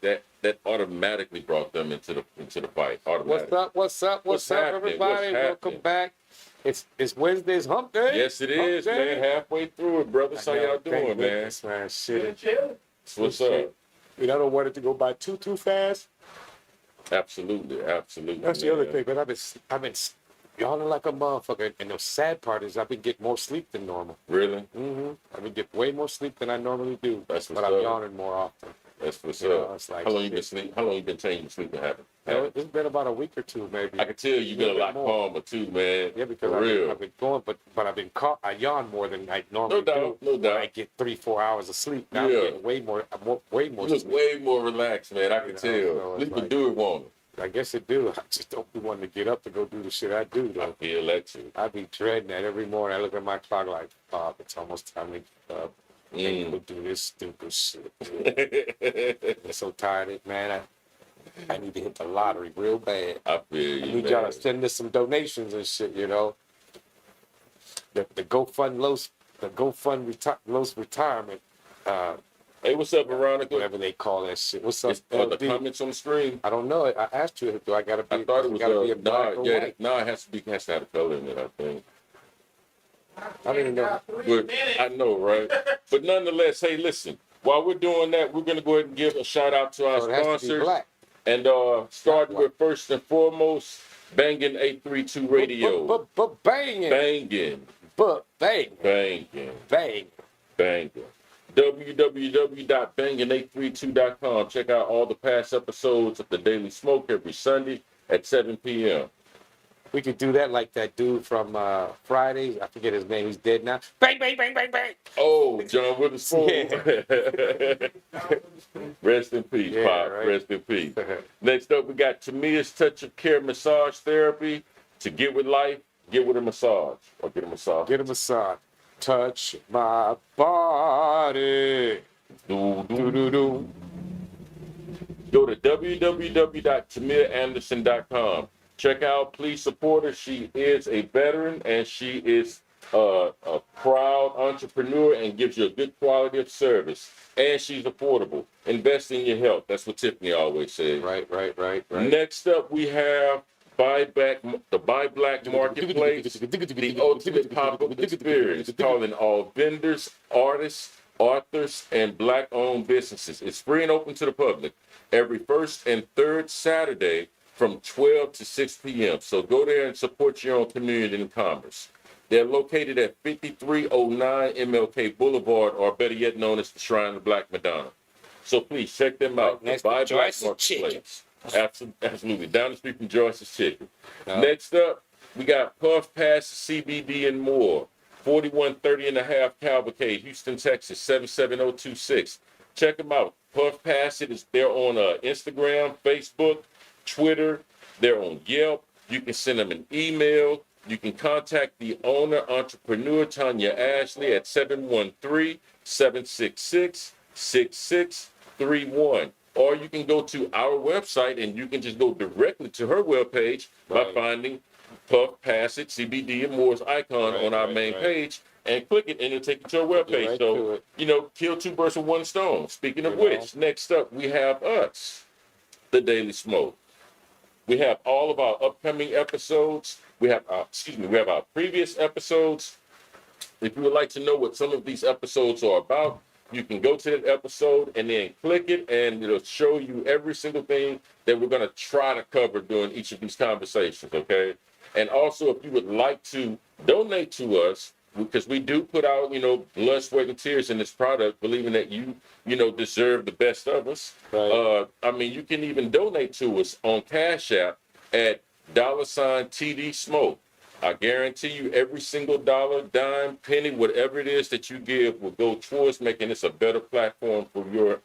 that automatically brought them into the fight. Automatically. What's up, everybody? Welcome back. It's Wednesday's hump day. Yes, it is, man. Halfway through it, brothers. How y'all doing, man? Shit. What's up? I don't want it to go by too fast. Absolutely. That's the other thing, but I've been yawning like a motherfucker, and the sad part is I've been getting more sleep than normal. Really? Mm-hmm. I've been getting way more sleep than I normally do. But I'm yawning more often. That's what's up. It's like, how long you been sleeping? How long you been changing sleeping habits? It's been about a week or two, maybe. I can tell you've been a lot calmer too, man. Yeah, because I've been going, but I've been caught. I yawn more than I normally do. No doubt. I get 3-4 hours of sleep. Now I'm getting way more. Way more. You look way more relaxed, man. I can tell. At least we do it wrong. I guess it do. I just don't be wanting to get up to go do the shit I do, though. I feel that too. I be dreading that every morning. I look at my clock like, it's almost time to get up. And go do this stupid shit. I'm so tired of it, man. I need to hit the lottery real bad. I feel you, I need y'all to send us some donations and shit, you know. The GoFund Los retirement. Hey, what's up, Veronica? Whatever they call that shit. What's up, the comments on the screen? I don't know. I asked you, do I gotta be? I thought it was be a black or white? No, it has to have a color in it, I think. I didn't know. I know, right? But nonetheless, hey, listen. While we're doing that, we're gonna go ahead and give a shout out to our sponsors. And starting with first and foremost, Bangin' 832 Radio. Bangin'. www.bangin832.com. Check out all the past episodes of The Daily Smoke every Sunday at 7 p.m. We could do that like that dude from Friday. I forget his name. He's dead now. Bang, bang, bang, bang, bang. Oh, John Witherspoon. Yeah. Rest in peace, Pop. Right? Rest in peace. Next up, we got Tamia's Touch of Care Massage Therapy. To get with life, get with a massage. Or get a massage. Get a massage. Touch my body. Do, do, do, do. Go to www.tamiaanderson.com. Check out, please support her. She is a veteran and she is a proud entrepreneur and gives you a good quality of service. And she's affordable. Invest in your health. That's what Tiffany always says. Right. Next up, we have Buy Black Marketplace, the ultimate pop-up experience, calling all vendors, artists, authors, and Black-owned businesses. It's free and open to the public every first and third Saturday from 12 to 6 p.m. So go there and support your own community and commerce. They're located at 5309 MLK Boulevard, or better yet known as the Shrine of Black Madonna. So please check them out. Next Buy to Black Joyce's Marketplace. Absolutely. Down the street from Joyce's Chicken. Next up, we got Puff Pass, CBD, and more. 4130 and a half Cavalcade, Houston, Texas, 77026. Check them out. Puff Pass it is they're on Instagram, Facebook, Twitter. They're on Yelp. You can send them an email. You can contact the owner, entrepreneur, Tanya Ashley, at 713-766-6631. Or you can go to our website and you can just go directly to her webpage by finding Puff Pass It, CBD and More's icon on our main page and click it and it'll take you to our webpage. So, kill two birds with one stone. Speaking of which, next up we have us, The Daily Smoke. We have all of our upcoming episodes. We have our previous episodes. If you would like to know what some of these episodes are about, you can go to that episode and then click it, and it'll show you every single thing that we're going to try to cover during each of these conversations, okay? And also, if you would like to donate to us, because we do put out, blood, sweat, and tears in this product, believing that you deserve the best of us. Right. You can even donate to us on Cash App at $TD Smoke. I guarantee you every single dollar, dime, penny, whatever it is that you give will go towards making this a better platform for your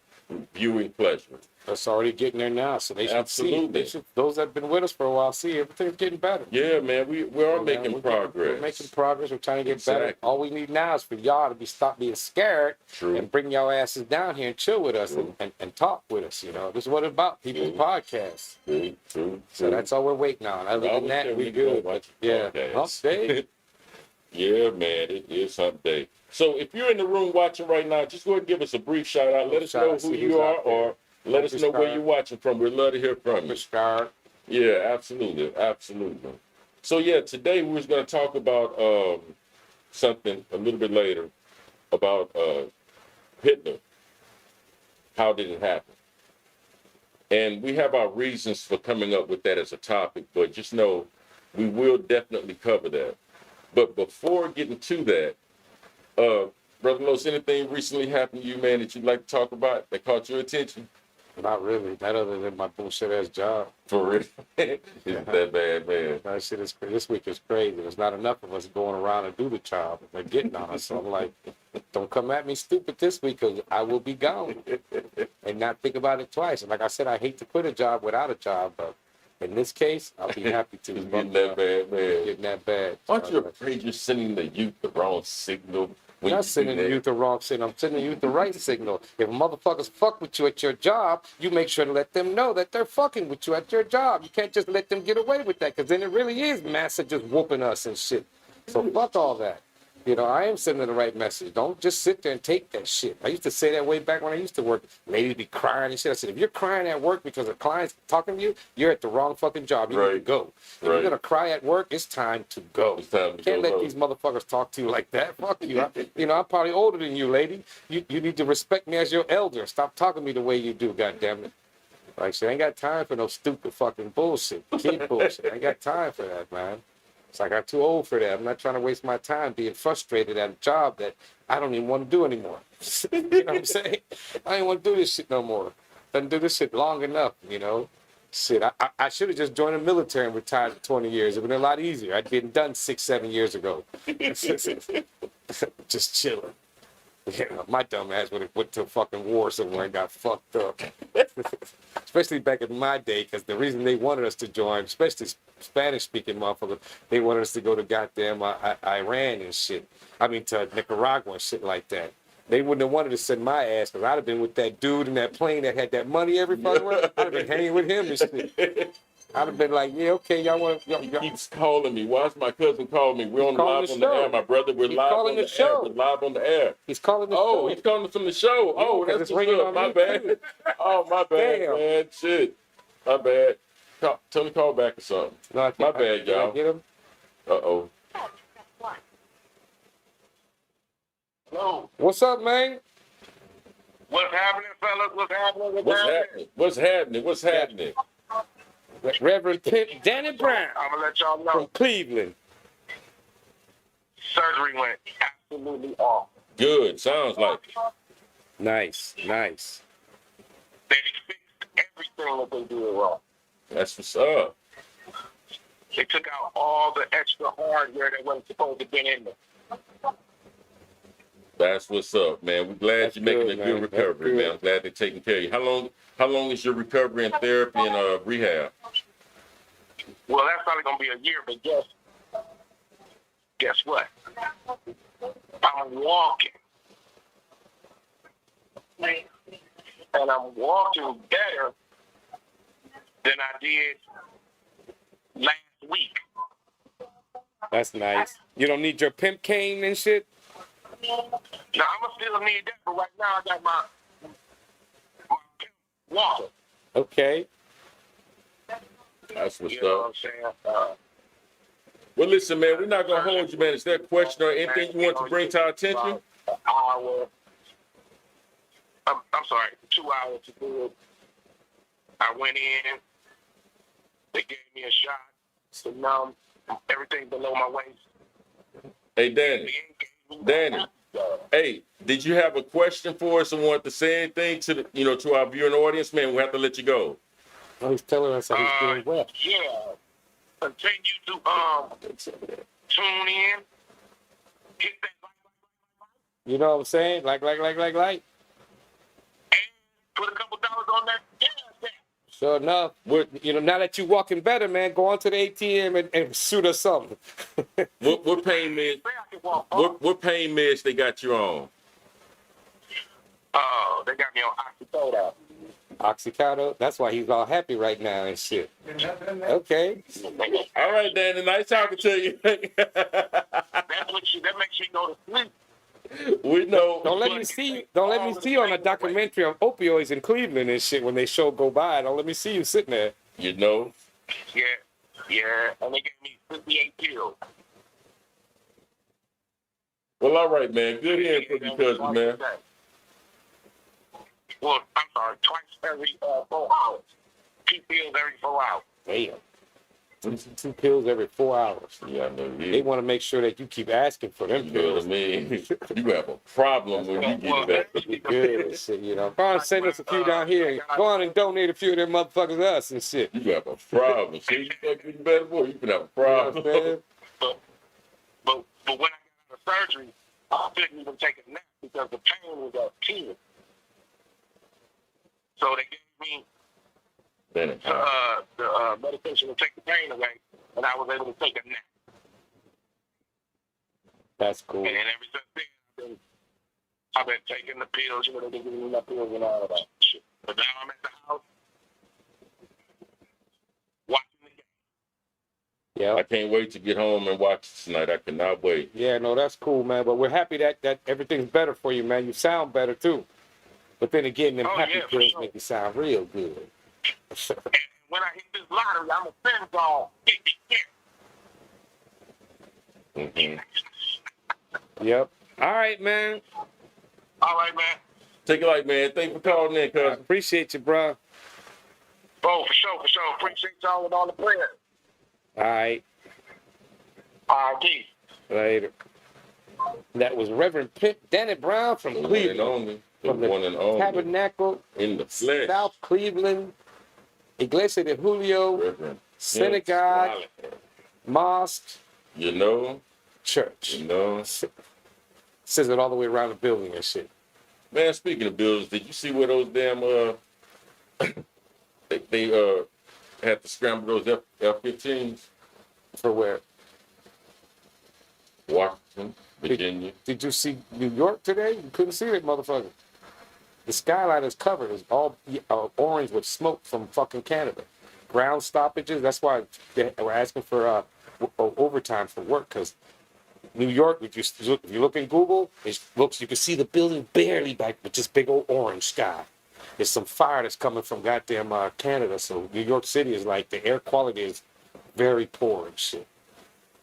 viewing pleasure. That's already getting there now, so they should see. Those that have been with us for a while see everything's getting better. Yeah, man, we are making progress. We're making progress. We're trying to get better. All we need now is for y'all to stop being scared and bring y'all asses down here and chill with us and talk with us. This is what it's about. People's podcasts. True. So that's all we're waiting on. Other than that, we good. Hump day. Yeah, man, it is hump day. So if you're in the room watching right now, just go ahead and give us a brief shout out. Let us know who you are, or Let us know where you're watching from. We'd love to hear from you. Scar. Yeah, absolutely, absolutely. So yeah, today we're going to talk about something a little bit later about Hitler. How did it happen? And we have our reasons for coming up with that as a topic, but just know we will definitely cover that. But before getting to that, Brother Los, anything recently happened to you, man, that you'd like to talk about that caught your attention? Not really. Not other than my bullshit ass job. For real? It's that bad, man. That shit is this week is crazy. There's not enough of us going around and do the job. They're getting on us. So I'm like, don't come at me stupid this week because I will be gone and not think about it twice. And like I said, I hate to quit a job without a job, but in this case, I'll be happy to. It's getting that bad, man. Getting that bad. Aren't you afraid you're sending the youth the wrong signal? I'm not sending the youth the wrong signal. I'm sending the youth the right signal. If motherfuckers fuck with you at your job, you make sure to let them know that they're fucking with you at your job. You can't just let them get away with that because then it really is massa just whooping us and shit. So fuck all that. You know, I am sending the right message. Don't just sit there and take that shit. I used to say that way back when I used to work. Ladies be crying and shit. I said, if you're crying at work because a client's talking to you, you're at the wrong fucking job. You need to go. If you're going to cry at work, it's time to go. It's time to Can't go, let these motherfuckers talk to you like that. Fuck you. I'm probably older than you, lady. You need to respect me as your elder. Stop talking to me the way you do, goddammit. Like, shit, I ain't got time for no stupid fucking bullshit. Kid bullshit. I ain't got time for that, man. It's like I'm too old for that. I'm not trying to waste my time being frustrated at a job that I don't even want to do anymore. You know what I'm saying? I ain't want to do this shit no more. Done do this shit long enough, you know? Shit, I should have just joined the military and retired for 20 years. It would have been a lot easier. I'd been done 6-7 years ago. Just chilling. Yeah, my dumb ass would have went to a fucking war somewhere and got fucked up. Especially back in my day, because the reason they wanted us to join, especially Spanish-speaking motherfuckers, they wanted us to go to goddamn Iran and shit. I mean, to Nicaragua and shit like that. They wouldn't have wanted to send my ass, because I'd have been with that dude in that plane that had that money every fucking way. I'd have been hanging with him and shit. I'd have been like, yeah, okay, y'all want to... He keeps calling me. Why is my cousin calling me? We're on live on the air, my brother. We're live on the air. We're live on the air. He's calling the show. Oh, he's calling from the show. Oh, that's what's up. My bad. Oh, my bad, man. Shit. My bad. Tell me to call back or something. No, my bad, y'all. Get him? Uh-oh. Hello. What's up, man? What's happening, fellas? What's happening? Reverend Pimp Danny Brown I'm going to let y'all know. from Cleveland. Surgery went absolutely off. Good. Sounds like it. Nice. They fixed everything that they did wrong. That's what's up. They took out all the extra hardware that wasn't supposed to be in there. That's what's up, man. We're glad you're making a good recovery, man. I'm glad they're taking care of you. How long is your recovery and therapy and rehab? Well, that's probably going to be a year, but guess what? I'm walking. And I'm walking better than I did last week. That's nice. You don't need your pimp cane and shit? Now, I'm going to still need that, but right now I got my walker. Okay. That's what's You know what up. I'm saying? Well, listen, man, we're not going to hold you, man. Is there a question or anything you want to bring to our attention? I'm sorry, 2 hours to do it. I went in. They gave me a shot. So now everything below my waist. Hey, Danny. Hey, did you have a question for us and want to say anything to the, to our viewing audience, man? We have to let you go. Oh, he's telling us that he's doing well. Yeah. Continue to tune in. Hit that You know what I'm saying? Like. and put a couple dollars on that gas tank. Sure enough. Now that you're walking better, man, go on to the ATM and shoot us something. What pain meds? What pain meds they got you on? Oh, they got me on Oxycodone. Oxycodone? That's why he's all happy right now and shit. Okay. All right, Danny. Nice talking to you. That makes you go to sleep. We know. Don't let me see. Don't let me see you on a documentary on opioids in Cleveland and shit when they show go by. Don't let me see you sitting there. You know. Yeah, yeah, and they gave me 58 pills. Well, all right, man. Good hearing from you, cousin, man. Well, I'm sorry, twice every 4 hours. 2 pills every 4 hours. Damn. Two pills every 4 hours. Yeah, I know. They want to make sure that you keep asking for them You know what I pills. mean? You have a problem when you get it back. Be good and shit, you know. Go on, send us a few down here. Go on and donate a few of them motherfuckers to us and shit. You have a problem. See, you start getting better, boy, you can have a problem. You know what I'm saying? But when I got out of surgery, I couldn't even take a nap because the pain was at 10. So they gave me Then the medication to take the pain away, and I was able to take a nap. That's cool. And then ever since then, I've been taking the pills. You know, they've been giving me my pills and all of that shit. But now I'm at the house watching the game. Yeah. I can't wait to get home and watch it tonight. I cannot wait. Yeah, no, that's cool, man. But we're happy that everything's better for you, man. You sound better too. But then again, them happy for pills sure. make you sound real good. And when I hit this lottery, I'm a spend all 50 cents. Mm-hmm. Yep. All right, man. All right, man. Take it light, man. Thank you for calling in, I cousin. appreciate you, bro. Oh, for sure, for sure. Appreciate y'all with all the prayers. All right. All right, peace. Later. That was Reverend Danny Brown from The one and Cleveland. only. The From the one and only. Tabernacle, In the flesh. South Cleveland, Iglesia de Julio, Reverend Synagogue, Mosque, You know? Church. You know? Says it all the way around the building and shit. Man, speaking of bills, did you see where those damn they had to scramble those F-15s? For where? Washington, Virginia. Did you see New York today? You couldn't see that motherfucker. The skyline is covered. It's all orange with smoke from fucking Canada. Ground stoppages. That's why they were asking for overtime for work, because New York, if you look in Google, you can see the building barely back with just big old orange sky. There's some fire that's coming from goddamn Canada. So New York City is like, the air quality is very poor and shit.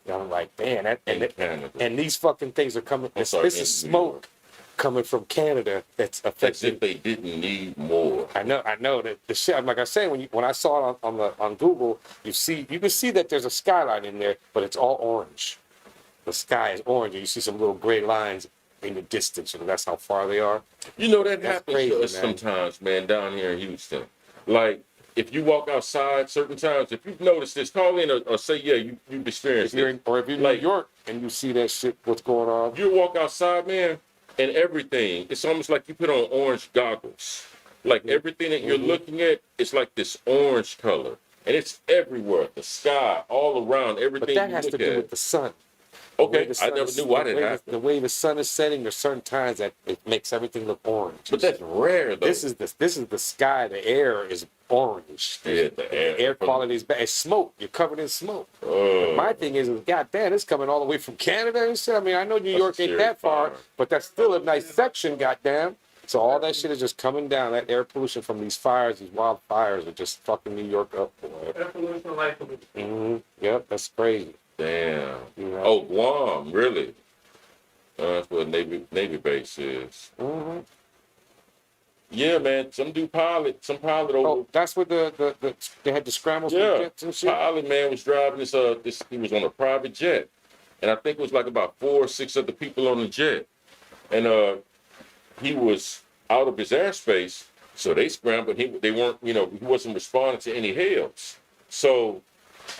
And I'm like, man, Canada. and these fucking things are coming. I'm This sorry, is in New smoke York. coming from Canada that's As affecting. if they didn't need more. I know that the shit. Like I said, when I saw it on Google, you can see that there's a skyline in there, but it's all orange. The sky is orange, and you see some little gray lines in the distance, and that's how far they are. You know, that That's happens crazy, to us man. sometimes, man, down here in Houston. Like, if you walk outside certain times, if you've noticed this, call in or say, yeah, you've experienced If you're it. if you're in Like- New York and you see that shit, what's going on? You walk outside, man, and everything, it's almost like you put on orange goggles. Like, everything that you're looking at, it's like this orange color. And it's everywhere. The sky, all around, But everything that you has to look do at. with the sun. The way Okay, the I sun never is- knew why the that way happened. The way the sun is setting, there's certain times that it makes everything look orange. But that's rare, though. This is the sky. The air is orange. Yeah, the air. quality is bad. It's smoke. You're covered in smoke. Oh. My thing is, goddamn, it's coming all the way from Canada and shit. I mean, I know New That's York a ain't serious that far, fire. but that's still a nice section, goddamn. So all that shit is just coming down. That air pollution from these fires, these wildfires, are just fucking New York up. Yep, that's crazy. Damn. You know? Oh, Guam, really? That's where Navy base is. hmm Yeah, man. Some pilot over. Oh, that's what the they had the scrambles for Yeah, jets and shit. pilot man was driving this. He was on a private jet, and I think it was like about 4 or 6 other people on the jet, and he was out of his airspace, so they scrambled. They weren't, he wasn't responding to any hails. So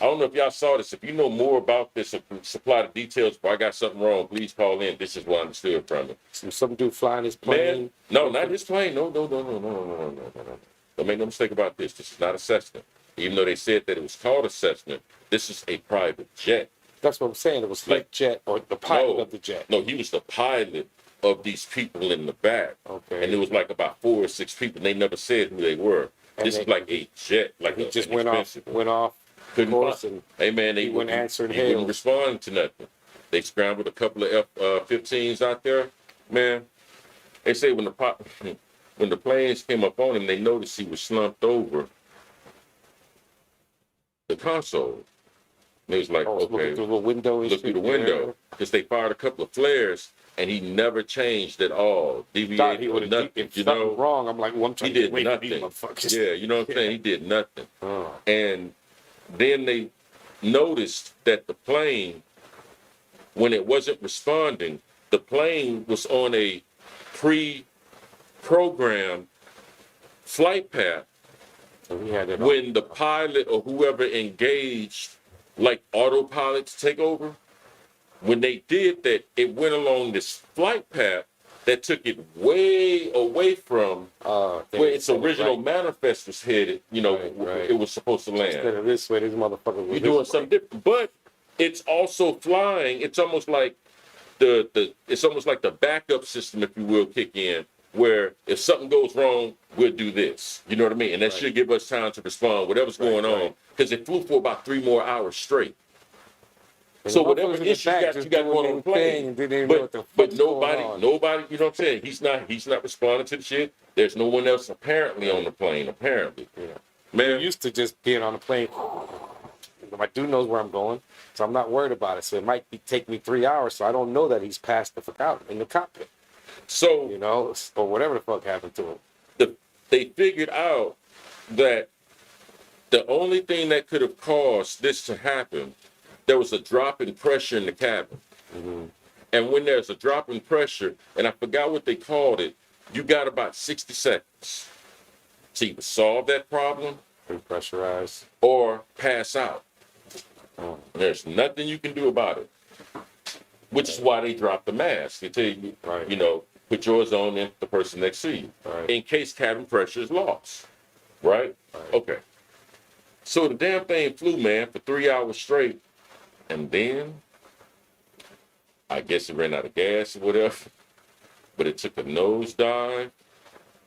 I don't know if y'all saw this. If you know more about this, or can supply the details. If I got something wrong, please call in. This is what I understood from it. Some dude flying his plane. Man, no, not his plane. No. Don't make no mistake about this. This is not a Cessna. Even though they said that it was called a Cessna, this is a private jet. That's what I'm saying. It was like jet or the pilot No. of the jet. No, he was the pilot of these people in the back. Okay. And it was like about 4 or 6 people. And they never said who they were. And This they- is like a jet, like He a, just an went expensive one. off. Couldn't course, find- and Hey man, they he wasn't answering he wouldn't hails. respond to nothing. They scrambled a couple of F-15s out there. Man, they say when when the planes came up on him, they noticed he was slumped over the console. And they was like, Oh, okay, looking through the window and look shit. through the window, because they fired a couple of flares, and he never changed at all, Thought he deviated or would have nothing. if You something know, wrong. I'm like, well, I'm he trying to get did away from these nothing. motherfuckers. Yeah, you know what I'm saying? He did nothing. Oh. And then they noticed that the plane, when it wasn't responding, the plane was on a pre-programmed flight path. So we had it When the pilot or whoever engaged, like autopilot to take over, when they did that, it went along this flight path that took it way away from where its original manifest was headed. You know, Right. it was supposed to land. Instead of this way, this motherfucker was You're doing something different, but it's also flying. It's almost like it's almost like the backup system, if you will, kick in. Where if something goes wrong, we'll do this. You know what I mean? And that should give us time to respond, whatever's going on, because it flew for about 3 more hours straight. And So the whatever motherfuckers in the issues back you just got doing going on the their thing and didn't even know what the but fuck's going nobody, on. you know what I'm saying? He's not responding to the shit. There's no one else apparently on the plane. Apparently, Yeah. man. I'm used to just being on the plane. My dude knows where I'm going, so I'm not worried about it. So it might take me 3 hours, so I don't know that he's passed the fuck out in the cockpit. So You know, or whatever the fuck happened to him. they figured out that the only thing that could have caused this to happen, there was a drop in pressure in the cabin. Mm-hmm. And when there's a drop in pressure, and I forgot what they called it, you got about 60 seconds to either solve that problem Pressurized. or pass out. Oh. There's nothing you can do about it. Which is why they dropped the mask. They tell you, Right. you know, put yours on and the person next to you. Right. In case cabin pressure is lost. Right? Right. Okay. So the damn thing flew, man, for 3 hours straight. And then, I guess it ran out of gas or whatever. But it took a nosedive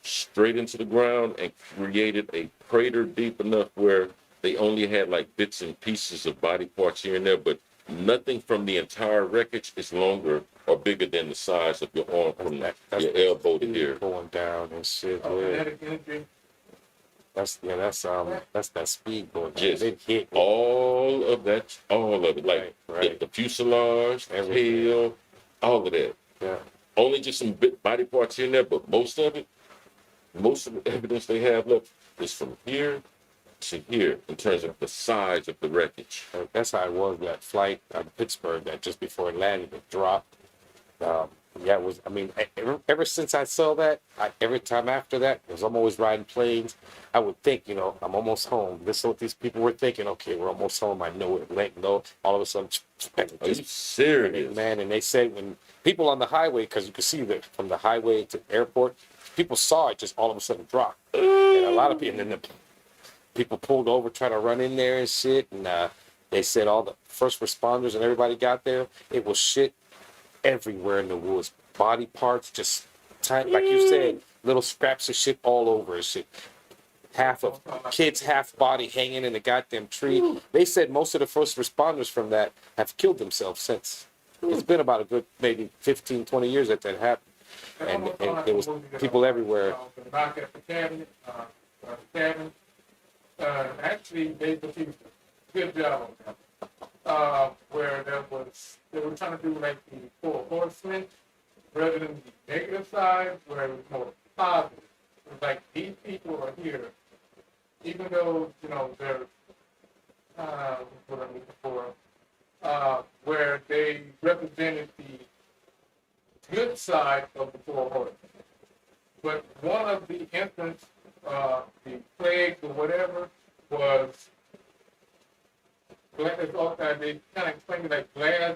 straight into the ground and created a crater deep enough where they only had like bits and pieces of body parts here and there, but nothing from the entire wreckage is longer or bigger than the size of your arm from your elbow to here. Going down and shit. Yeah. That's that speed going down. Just It hit all of it, like Right. the fuselage, the Everything. tail, all of that. Yeah. Only just some body parts here and there, but most of the evidence they have left is from here to here in terms of the size of the wreckage. That's how it was that flight out of Pittsburgh that just before it landed, it dropped. Yeah, it was. I mean, ever since I saw that, every time after that, because I'm always riding planes, I would think, you know, I'm almost home. This is what these people were thinking. Okay, we're almost home. I know it went low. All of a sudden, Are you serious? man. And they said when people on the highway, because you could see that from the highway to the airport, people saw it just all of a sudden drop. And a lot of people, and then the people pulled over, trying to run in there and shit. And they said all the first responders and everybody got there. It was shit everywhere in the woods. Body parts, just tiny, like you said, little scraps of shit all over and shit. Half of kids, half body hanging in the goddamn tree. They said most of the first responders from that have killed themselves since. It's been about a good maybe 15, 20 years that happened. And there was people everywhere. Knock at the cabinet, actually, they did a good job on that. Where they were trying to do like the 4 horsemen, rather than the negative side, where it was more positive. It was like these people are here, even though, you know, they're, what I'm looking for, where they represented the good side of the 4 horsemen. But one of the entrants, the plague or whatever, was glass. They kind of explained it like glass,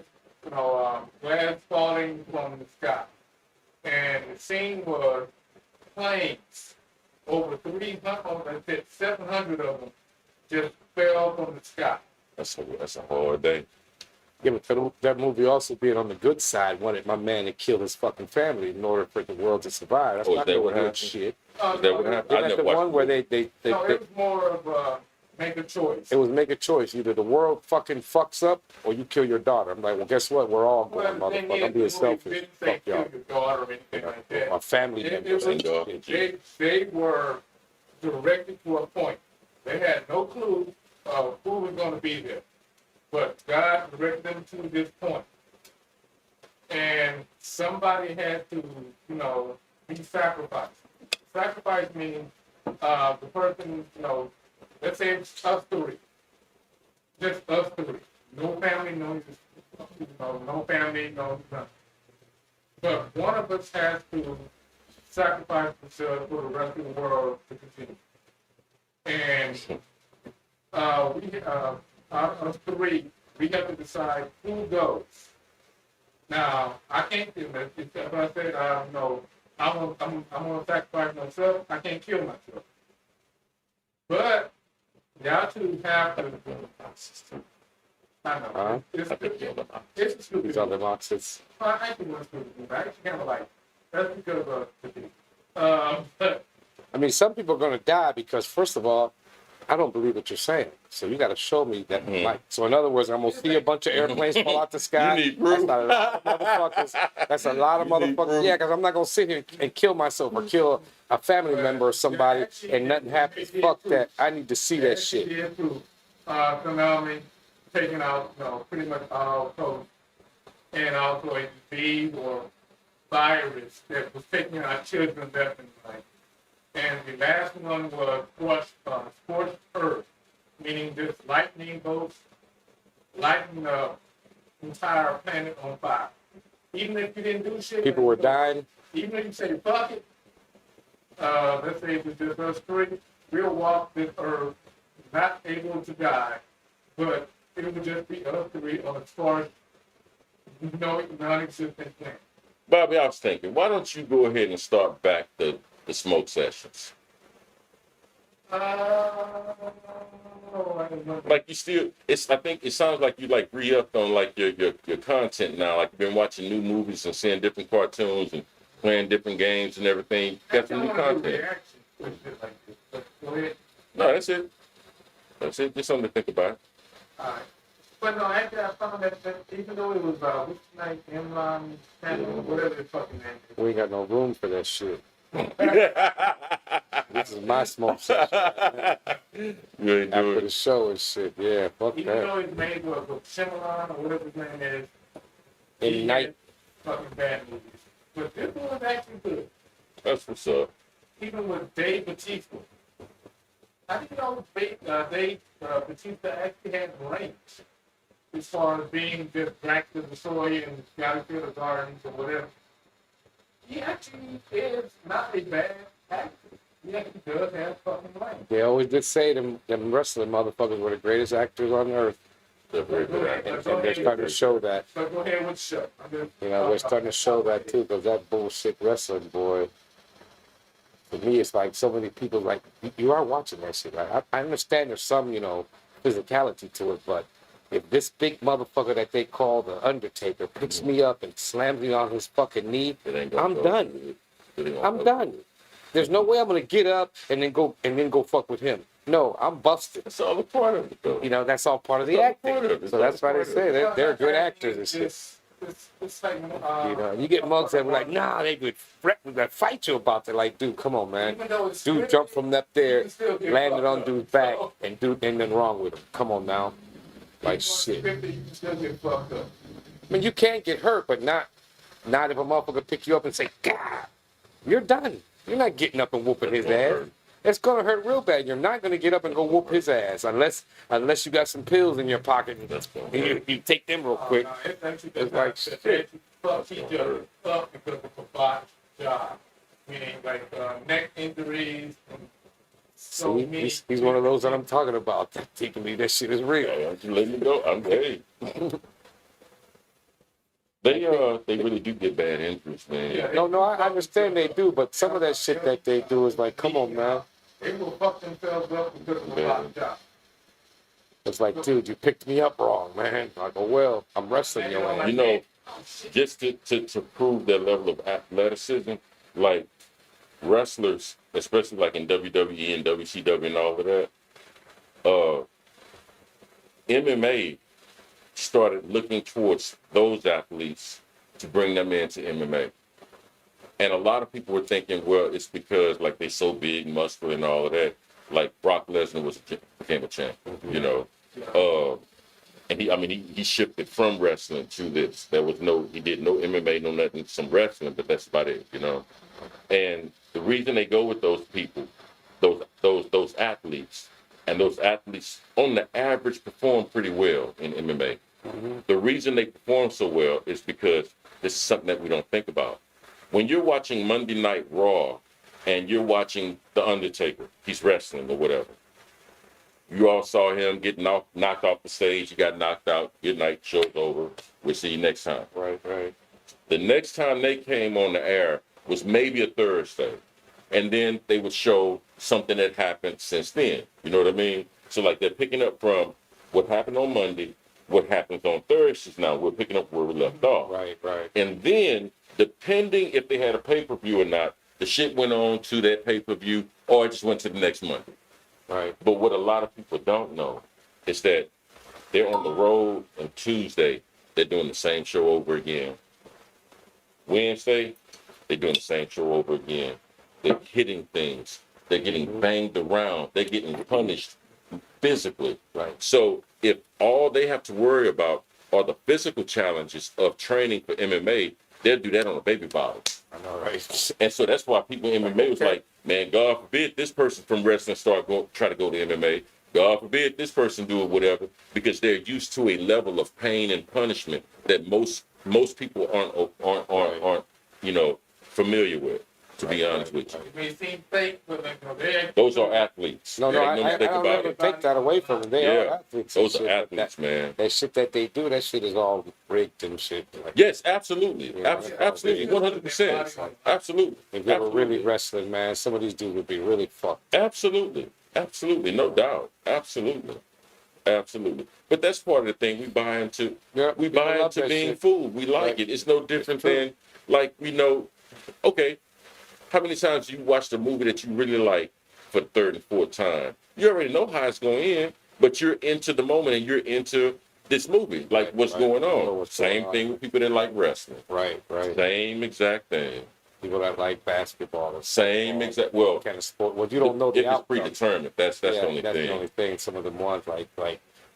glass falling from the sky. And the scene was planes, over 300, I said 700 of them just fell from the sky. That's a hard day. Yeah, but that movie also being on the good side wanted my man to kill his fucking family in order for the world to survive. That's Oh, is not that no what good happened? shit. Is that what happened? I Isn't that never the watched one where the they No, it was more of make a choice. It was make a choice. Either the world fucking fucks up or you kill your daughter. I'm like, well, guess what? We're all Well, going, the thing motherfucker. is, I'm being the movie selfish. didn't say Fuck kill y'all. your daughter or anything like that. My family It members. was, Thank God. they were directed to a point. They had no clue of who was going to be there. But God directed them to this point. And somebody had to, you know, be sacrificed. Sacrifice means the person, you know, let's say it's us three. Just us three. No family, no, you know, no family, no nothing. But one of us has to sacrifice themselves for the rest of the world to continue. And out of three, we have to decide who goes. Now, I can't do that. If I said, no, I'm gonna sacrifice myself, I can't kill myself. But y'all two have to. I know. Huh? It's a stupid. These other boxes. Well, I actually want to stupid movie. I actually kind of like it. That's because of but I mean, some people are going to die because, first of all, I don't believe what you're saying. So you got to show me that. Like, so in other words, I'm going to see a bunch of airplanes fall out the sky. You need proof. That's a lot of motherfuckers. That's a lot of You need motherfuckers. proof. Yeah, because I'm not going to sit here and kill myself or kill a family member or somebody and nothing happens. Fuck that. I need to see that shit. Yeah, too. Tsunami taking out, you know, pretty much all coast, and also a disease or virus that was taking our children left and right. And the last one was scorched earth, meaning this lightning bolts lighting the entire planet on fire. Even if you didn't do shit, People were dying. even if you say fuck it, let's say it was just us three, we'll walk this earth not able to die, but it would just be us three on a sparse, no non-existent planet. Bobby, I was thinking, why don't you go ahead and start back the smoke sessions? I don't know. Like you still, I think it sounds like you like re-upped on like your content now. Like you've been watching new movies and seeing different cartoons and playing different games and everything. Got some new content. Reaction with shit like this, but go ahead. No, that's it. That's it. Just something to think about. All right. But no, actually, I found that even though it was which night, Imran, whatever the fucking name is. We ain't got no room for that shit. This is my smoke session. You ain't After doing the show and shit. Yeah, fuck Even that. though it's made with Shyamalan or whatever his name is, In he night. had fucking bad movies. But this one was actually good. That's what's up. Even with Dave Bautista. I didn't know Dave Bautista actually had range as far as being just Black to the Soy and Gotta Kill the Gardens or whatever. He actually is not a bad actor. He actually does have fucking range. They always did say them wrestling motherfuckers were the greatest actors on earth. They're very good at it. And they're starting to show that. So go ahead with the show. You know, we're starting to show that too, because that bullshit wrestling, boy. For me, it's like so many people, like, you are watching that shit. Like, I understand there's some, you know, physicality to it, but if this big motherfucker that they call the Undertaker picks me up and slams me on his fucking knee, It ain't gonna I'm go done. good. It ain't gonna I'm go done. good. There's no way I'm gonna get up and then go fuck with him. No, I'm busted. It's all a part of it, though. You know, that's all part of the It's all acting. part of it. So that's why they say they're good actors and shit. It's like, You know, you get mugs that were like, nah, they would fight you about that. Like, dude, come on, man. even though it's Dude scripted, jumped from up there, you can still get landed fucked on up. dude's back, So, and dude ain't nothing wrong with him. Come on now. Like, even though shit. it's scripted, you can still get fucked up. I mean, you can get hurt, but not if a motherfucker pick you up and say, God, you're done. You're not getting up and whooping his gonna ass. hurt. It's gonna hurt real bad. You're not gonna get up and go whoop his ass unless you got some pills in your pocket and That's gonna you, hurt. you take them real quick. No, it's actually It's like shit. Fuck each other up because of a botched job. Meaning like neck injuries. And so See, many. he's one of those that I'm talking about. That taking me, that shit is real. Hey, don't you let me go. I'm hey. They really do get bad injuries, man. Yeah. No, I understand they do, but some of that shit that they do is like, come on, man. They will fuck themselves up because of a botched job. It's like, dude, you picked me up wrong, man. I go, well, I'm wrestling your ass. You know, just to prove their level of athleticism, like wrestlers, especially like in WWE and WCW and all of that, uh, MMA started looking towards those athletes to bring them into MMA. And a lot of people were thinking, well, it's because like they so big, muscular, and all of that. Like Brock Lesnar became a champ, you know. And he shifted from wrestling to this. He did no MMA, no nothing, some wrestling, but that's about it, you know. And the reason they go with those people, those athletes, and those athletes on the average perform pretty well in MMA. The reason they perform so well is because this is something that we don't think about. When you're watching Monday Night Raw and you're watching The Undertaker, he's wrestling or whatever. You all saw him get knocked off the stage. He got knocked out. Good night, show's over. We'll see you next time. Right. The next time they came on the air was maybe a Thursday. And then they would show something that happened since then. You know what I mean? So like they're picking up from what happened on Monday, what happens on Thursdays now. We're picking up where we left off. Right. And then, depending if they had a pay-per-view or not, the shit went on to that pay-per-view or it just went to the next Monday. Right. But what a lot of people don't know is that they're on the road on Tuesday, they're doing the same show over again. Wednesday, they're doing the same show over again. They're hitting things. They're getting banged around. They're getting punished physically. Right. So if all they have to worry about are the physical challenges of training for MMA, they'll do that on a baby bottle. I know, right? And so that's why people in MMA was like, man, God forbid this person from wrestling try to go to MMA. God forbid this person do it, whatever, because they're used to a level of pain and punishment that most people aren't familiar with. To be honest with you, It may seem fake, but they're those are athletes. No, There I ain't mistake don't about ever it. take that away from them. They are athletes. and Those shit, are but athletes, man. That shit that they do, that shit is all rigged and shit. Like, Yes, absolutely, Yeah, absolutely, 100%, absolutely. if they were really Absolutely. wrestling, man, some of these dudes would be really fucked. Absolutely, no doubt, absolutely. But that's part of the thing. We buy into Yeah, we people buy love into that being shit. fooled. We like Right. it. It's no different true. than like we know. Okay, how many times you watched a movie that you really like for the third and fourth time? You already know how it's going to end, but you're into the moment and you're into this movie, like Right, what's right. going You know on. what's Same going on. thing with people that like wrestling. Right. Same exact thing. People that like basketball. And Same football, exact. Well, kind of sport. Well, you don't know if the it's outcome. predetermined, that's the only that's thing. the only thing. Some of them ones like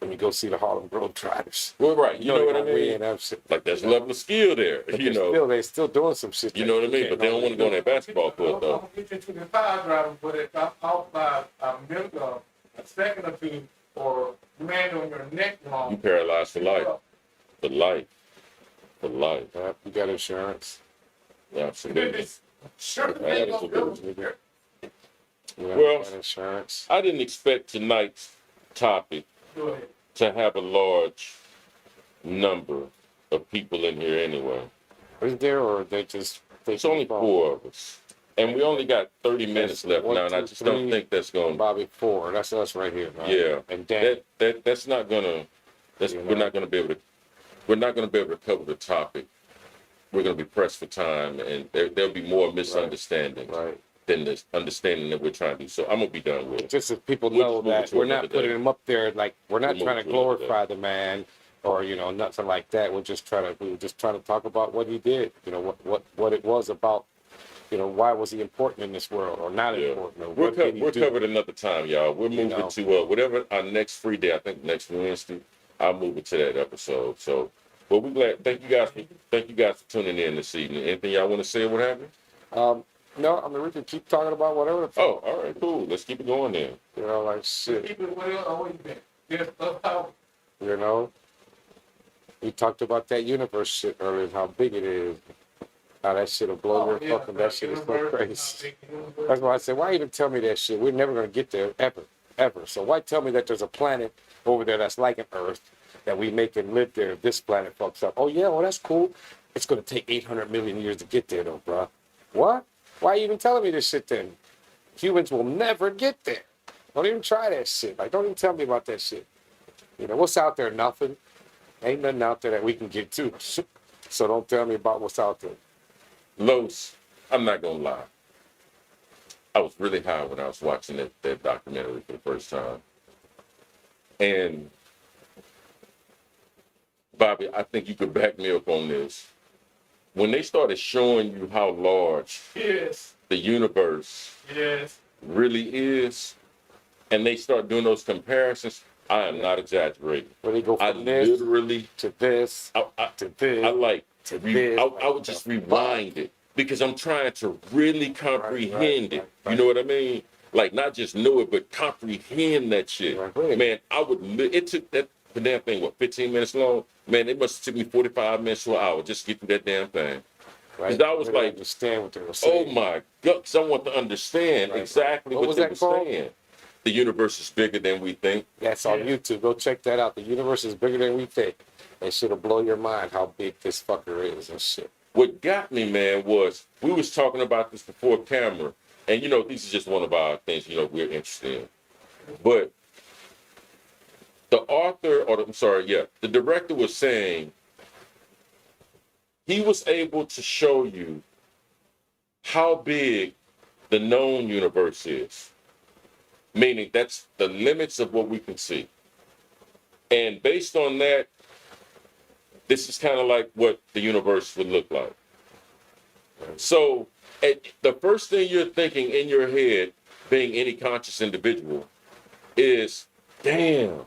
when you go see the Harlem Globetrotters. Well, right. You know what I mean? Like there's a level of skill there. But You know. they're still doing some shit. You know what I mean? But they don't want to go on that basketball court I'm though. gonna get you to the power driver, but if I'm out by a second or two, or you land on your neck You long, paralyzed for life. For life. Yeah, you got insurance. Absolutely. sure, they ain't gonna do it. Well, got insurance. I didn't expect tonight's topic Go ahead. to have a large number of people in here anyway. Is there, or they just? It's only 4 of us. And we only got 30 minutes left One, now, and I two, just don't three. think that's going. Bobby 4. That's us right here, man. Yeah, And Dan. that's not gonna. We're not gonna be able to. We're not gonna be able to cover the topic. We're gonna be pressed for time, and there'll be more misunderstandings Right. than this understanding that we're trying to do. So I'm gonna be done with it. Just so people We'll know just move it that to we're another not putting day. him up there like we're not We'll trying move to to another glorify the man or nothing like that. We were just trying to talk about what he did. What it was about. Why was he important in this world or not Yeah. important? Or We're what did he do? covered another time, y'all. We're moving know. to whatever our next free day. I think next Wednesday. I'll move it to that episode. So, but we're glad. Thank you guys for tuning in this evening. Anything y'all want to say? What happened? No, I mean we can keep talking about whatever. The fuck, Oh, all right, cool. Let's keep it going then. like shit. Keep it well, always been. Just about You know, we talked about that universe shit earlier, how big it is. How that shit'll blow your fucking. That shit is so crazy. That's why I said, why even tell me that shit? We're never gonna get there ever. So why tell me that there's a planet over there that's like an Earth that we make and live there if this planet fucks up? Oh yeah, well that's cool. It's gonna take 800 million years to get there though, bro. What? Why are you even telling me this shit then? Humans will never get there. Don't even try that shit. Like, don't even tell me about that shit. What's out there? Nothing. Ain't nothing out there that we can get to. So don't tell me about what's out there. Los, I'm not gonna lie. I was really high when I was watching that documentary for the first time. And Bobby, I think you could back me up on this. When they started showing you how large Yes. the universe Yes. really is, and they start doing those comparisons, I am not exaggerating. Where they go I from this literally, to this I to this. I like to re- this, I would like just the rewind it because I'm trying to really comprehend it. right. You know what I mean? Like not just know it, but comprehend that shit. Right. Man, it took that the damn thing, what, 15 minutes long? Man, it must have took me 45 minutes to an hour just to get through that damn thing. Right. I was Really like, understand what they were Oh saying. my God, because I want to understand Right. exactly What what was they that were called? saying. The universe is bigger than we think. That's on Yeah. YouTube. Go check that out. The universe is bigger than we think. And shit'll blow your mind how big this fucker is and shit. What got me, man, was we was talking about this before camera, and you know, these is just one of our things, you know, we're interested in. But the author, or I'm sorry, yeah, the director was saying he was able to show you how big the known universe is, meaning that's the limits of what we can see. And based on that, this is kind of like what the universe would look like. So, the first thing you're thinking in your head, being any conscious individual, is, damn,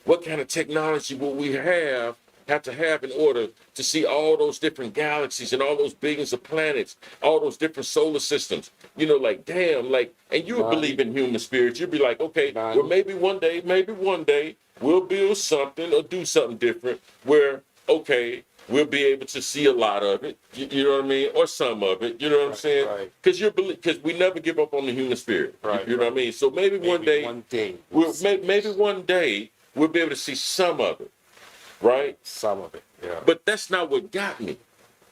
what kind of technology will we have to have in order to see all those different galaxies and all those billions of planets, all those different solar systems? You know, like, damn, like, and you would None. believe in human spirits. You'd be like, okay, None. well, maybe one day, we'll build something or do something different where, okay, we'll be able to see a lot of it, you know what I mean, or some of it, you know what I'm saying? Right. Because we never give up on the human spirit, Right, you know what I mean? So maybe one day, maybe one day we'll be able to see some of it, right? Some of it, yeah. But that's not what got me.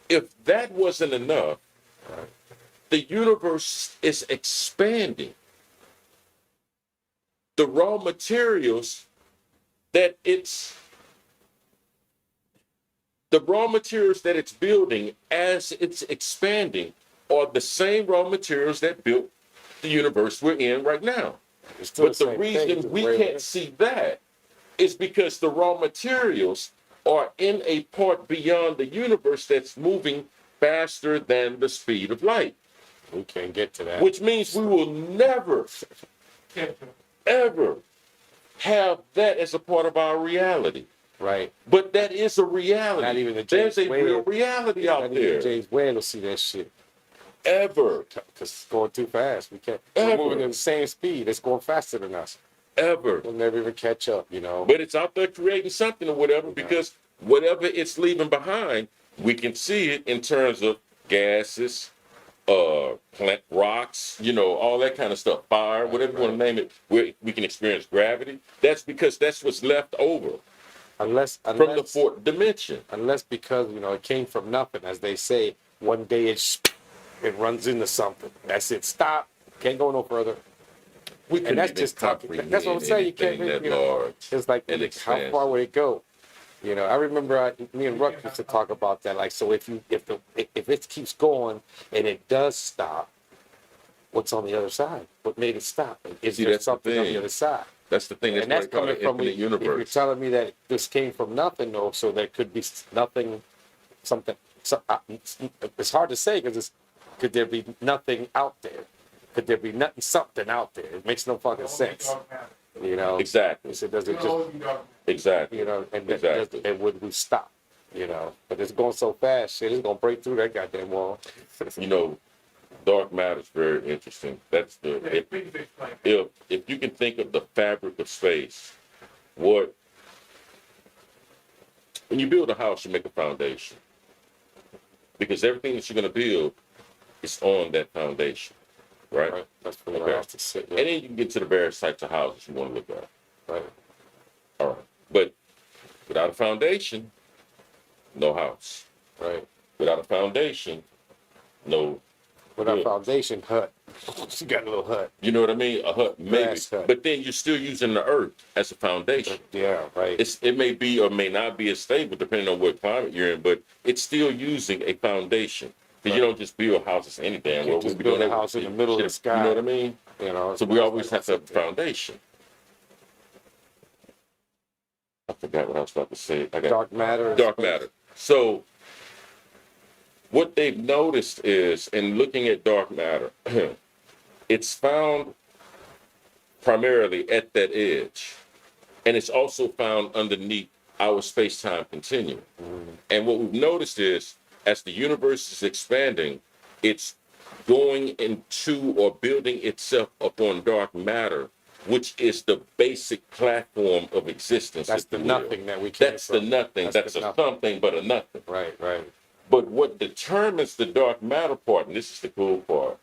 If that wasn't enough, Right. the universe is expanding. The raw materials that it's building as it's expanding are the same raw materials that built the universe we're in right now. It's still But the same thing, reason just we way can't less. see that is because the raw materials are in a part beyond the universe that's moving faster than the speed of light, We can't get to that. which means we will never, ever have that as a part of our reality. Right. But that is a reality. Not even the There's James a real Webb. reality Not out even there. James Webb will see that shit. Ever, Because it's going too fast. We can't. Ever. We're moving at the same speed. It's going faster than us. ever. We'll never even catch up, you know. But it's out there creating something or whatever, because whatever it's leaving behind, we can see it in terms of gases, plant rocks, you know, all that kind of stuff, fire, whatever you want to name it. We can experience gravity. That's because that's what's left over Unless from the fourth dimension. unless because, you know, it came from nothing, as they say, one day it runs into something. That's it. Stop. Can't go no further. We And couldn't that's even just talking. comprehend That's what I'm saying. You can't anything really, that you know, large. it's like, and how expansive. far would it go? You know, I remember me and Ruck used to talk about that. Like, so if it keeps going and it does stop, what's on the other side? What made it stop? Is See, there that's the something on thing. the other side? That's the thing. That's And that's what they call coming the from infinite if you're universe. telling me that this came from nothing, though, so there could be nothing, something. It's hard to say because could there be nothing out there? Could there be nothing, something out there? It makes no fucking sense, you know. Exactly. So does it just, Exactly. you know, and Exactly. and would we stop? You know, but it's going so fast, shit, it's gonna break through that goddamn wall. You know, dark matter is very interesting. That's the if you can think of the fabric of space, when you build a house, you make a foundation, because everything that you're going to build is on that foundation, right? Right. That's for the Okay. house to sit. And then you can get to the various types of houses you want to look at. Right. All right, but without a foundation, no house. Right. Without a foundation, no. With our Yeah. foundation hut, she got a little hut. You know what I mean? A hut, maybe. Grass hut. But then you're still using the earth as a foundation. Yeah. Right. It may be or may not be as stable depending on what climate you're in, but it's still using a foundation. Because you Right. don't just build houses any damn You well. just We build doing a house in everything. the middle of the You sky. know what I mean? You know. So we always have to have a foundation. forgot what I was about to say. I got Dark matter. dark matter. So what they've noticed is, in looking at dark matter, it's found primarily at that edge, and it's also found underneath our space-time continuum. And what we've noticed is, as the universe is expanding, it's going into or building itself upon dark matter, which is the basic platform of existence. That's if the you will. nothing that we came That's from. the nothing. That's the a nothing. something, but a nothing. Right, right. But what determines the dark matter part, and this is the cool part,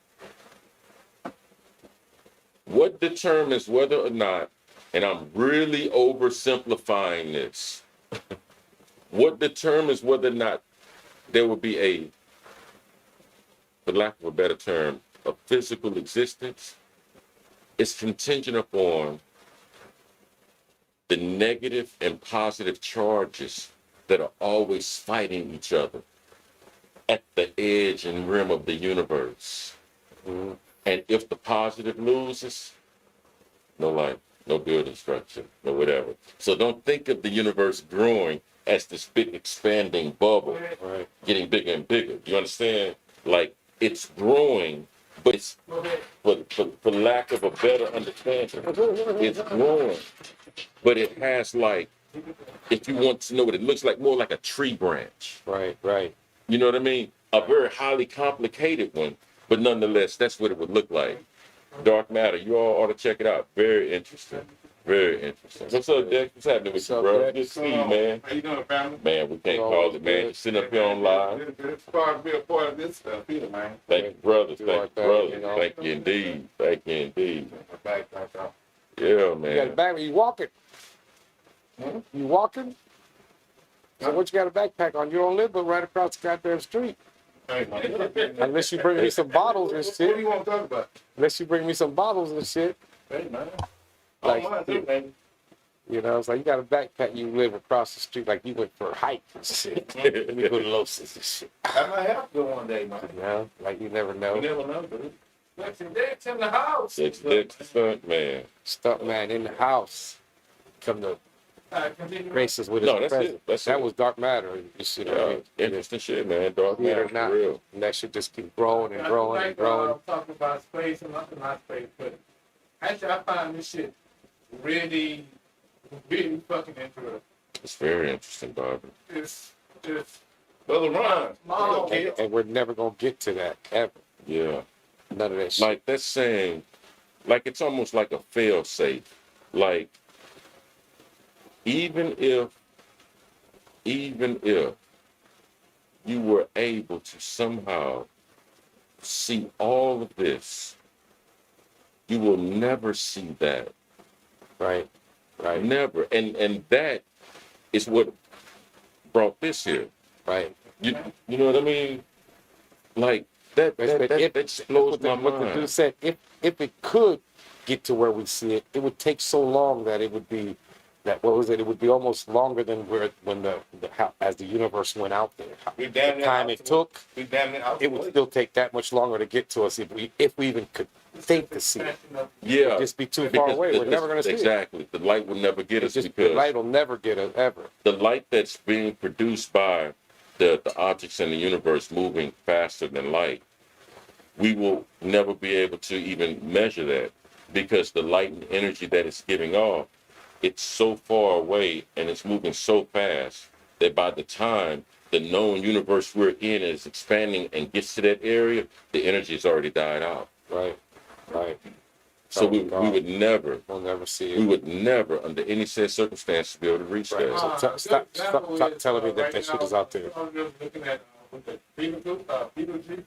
what determines whether or not, and I'm really oversimplifying this, what determines whether or not there will be a, for lack of a better term, a physical existence is contingent upon the negative and positive charges that are always fighting each other at the edge and rim of the universe. And if the positive loses, no life, no building structure, no whatever. So don't think of the universe growing as this big expanding bubble, Right. getting bigger and bigger. You understand? Like, it's growing, but it's, for lack of a better understanding, it's growing. But it has, like, if you want to know what it looks like, more like a tree branch. Right, right. You know what I mean? A very highly complicated one, but nonetheless, that's what it would look like. Dark matter. You all ought to check it out. Very interesting. Very interesting. What's up, Dex? What's happening with What's you, up, bro? Dex? Good to see you, man. How you doing, family? Man, we can't Oh, call it, man. good. Just sitting up here on live. It's proud to be a part of this stuff here, man. Thank you, brothers. Do Thank like you, that, brothers. you know. Thank you indeed. Thank you indeed. Back up. Yeah, You got a man. bag? You walking? You walking? So what you got a backpack on? You don't live but right across the goddamn street. Hey, man. Unless you bring me some bottles and What do you shit. want to talk about? Unless you bring me some bottles and shit. Hey, man. Like, Oh, my, man. You know, it's like you got a backpack, you live across the street like you went for a hike and shit. Let me go to Los's and shit. I might have to go one day, man. You know, like you never You know. never know, dude. Listen, Dick's in the house. Six dicks, stunt man. Stunt man in the house. Come to Continue. grace us with his No, that's presence. it. That's that it. was dark matter. You see what I Yeah, mean? interesting shit, man. Dark Yeah, matter, or not. for real. And that should just keep growing and I growing like, and growing. talking about space and nothing not space, but actually I find this shit really, really fucking interesting. It's very interesting, Barbara. It's Brother Ron. Small. And we're never gonna get to that ever. Yeah. None of that shit. Like, that's saying, like, it's almost like a fail safe. Like, even if you were able to somehow see all of this, you will never see that. Right. Right. Never. And that is what brought this here. Right. You know what I mean? Like, that just blows my What the dude mind. said, if it could get to where we see it, it would take so long that it would be that what was it? It would be almost longer than when the how, as the universe went out there. We damn The near time out it to- took, We damn near out it to would wait. still take that much longer to get to us if we even could think to see it. Yeah. It'd just be too far away. We're never gonna see it. Exactly. The light will never get It's us just the because light will never get us ever. the light that's being produced by the objects in the universe moving faster than light, we will never be able to even measure that because the light and energy that it's giving off, it's so far away and it's moving so fast that by the time the known universe we're in is expanding and gets to that area, the energy has already died out. Right. Right. So we would never, We'll never see we it. would never, under any set of circumstances, be able to reach Right. that. So stop telling me that that shit is out there. I'm just looking at with the Beetlejuice or Beetlejuice.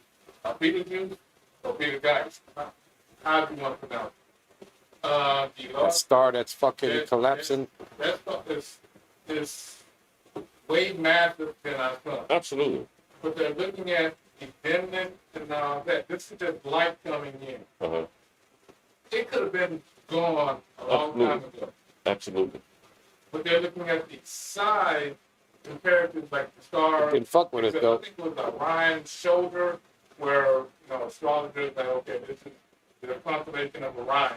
How do you want to pronounce it? The That star that's fucking Yes, collapsing. That stuff is way massive than our sun. Absolutely. But they're looking at the dimness and all that. This is just light coming in. Uh-huh. It could have been gone a long time ago. Absolutely. But they're looking at the size compared to like the star. Didn't fuck with us I though. think it was Orion's shoulder, where astrologers say, okay, this is the constellation of Orion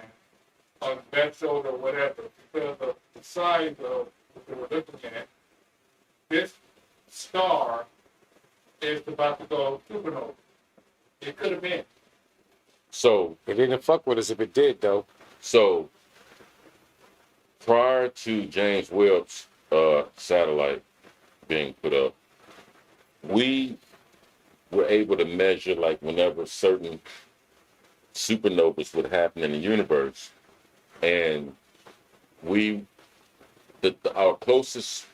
on that shoulder, or whatever, because of the size of the we're looking at, this star is about to go supernova. It could have been. So, It didn't fuck with us if it did, though. so prior to James Webb's satellite being put up, we were able to measure like whenever certain supernovas would happen in the universe, and our closest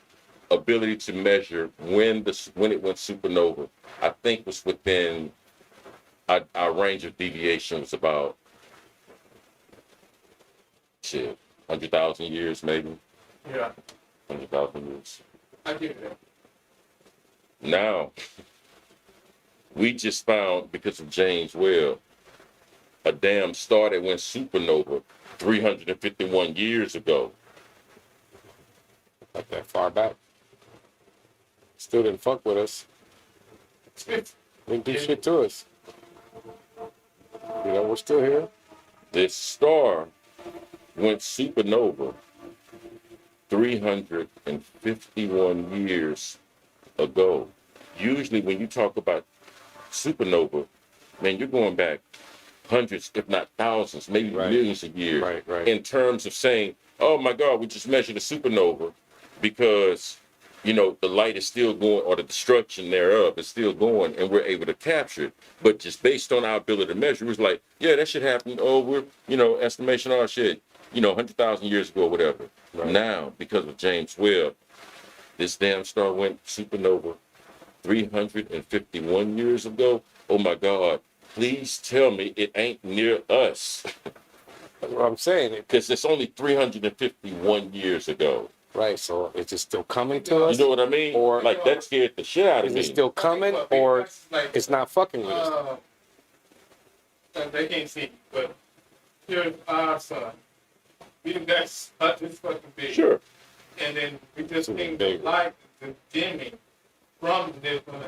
ability to measure when it went supernova, I think was within our range of deviation was about 100,000 years, maybe Yeah, 100,000 years. I get that. Now, we just found, because of James Webb, a damn star that went supernova 351 years ago. Like that far back. Still didn't fuck with us. Didn't do shit to us. You know, we're still here. This star went supernova 351 years ago. Usually when you talk about supernova, man, you're going back hundreds, if not thousands, maybe Right. millions of years. Right. In terms of saying, oh my God, we just measured a supernova because, you know, the light is still going, or the destruction thereof is still going, and we're able to capture it. But just based on our ability to measure, it was like, yeah, that should happen. Oh, we're, you know, estimation, all shit, 100,000 years ago, or whatever. Right. Now, because of James Webb, this damn star went supernova 351 years ago. Oh my God, please tell me it ain't near us. That's what I'm saying. Because it's only 351 years ago. Right, so is it still coming to us? You know what I mean? Or- like that scared the shit out of Is me. it still coming, But or that's like, it's not fucking with us? they can't see, but here's our sun. That's this fucking big. Sure. And then we just It's think the big. light is dimming from this one.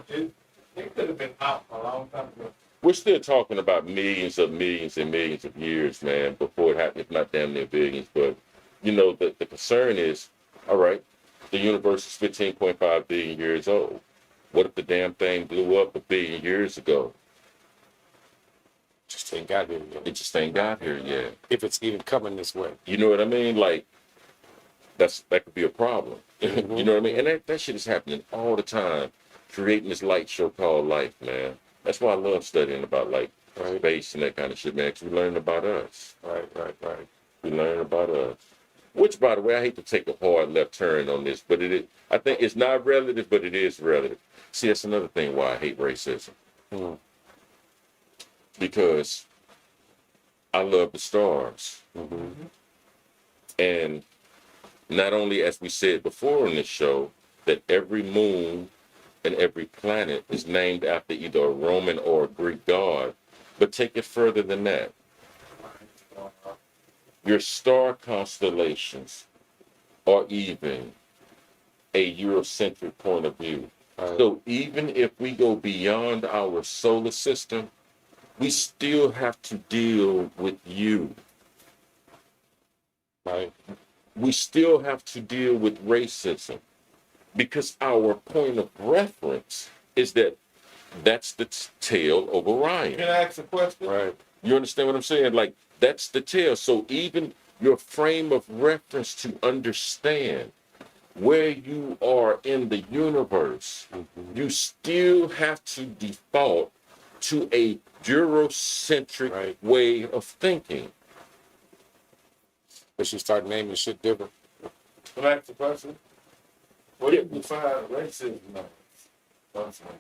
It could have been out a long time ago. We're still talking about millions and millions of years, man, before it happened, if not damn near billions. But, the concern is, all right, the universe is 15.5 billion years old. What if the damn thing blew up a billion years ago? Just ain't got here yet. It just ain't got here yet. If it's even coming this way. You know what I mean? Like, that could be a problem. Mhm. You know what I mean? And that shit is happening all the time, creating this light show called life, man. That's why I love studying about, like, Right. space and that kind of shit, man, because we learn about us. Right. We learn about us. Which, by the way, I hate to take a hard left turn on this, but I think it's not relative, but it is relative. See, that's another thing why I hate racism. Hmm. Because I love the stars. Mhm. And not only, as we said before on this show, that every moon and every planet is named after either a Roman or a Greek god, but take it further than that. Your star constellations are even a Eurocentric point of view. Right. So even if we go beyond our solar system, we still have to deal with you. Right. We still have to deal with racism because our point of reference is that's the tail of Orion. Can I ask a question? Right. You understand what I'm saying? Like, that's the tail. So even your frame of reference to understand where you are in the universe, you still have to default to a Eurocentric Right. way of thinking. But you start naming shit different. Can I ask a question? What do you define racism as?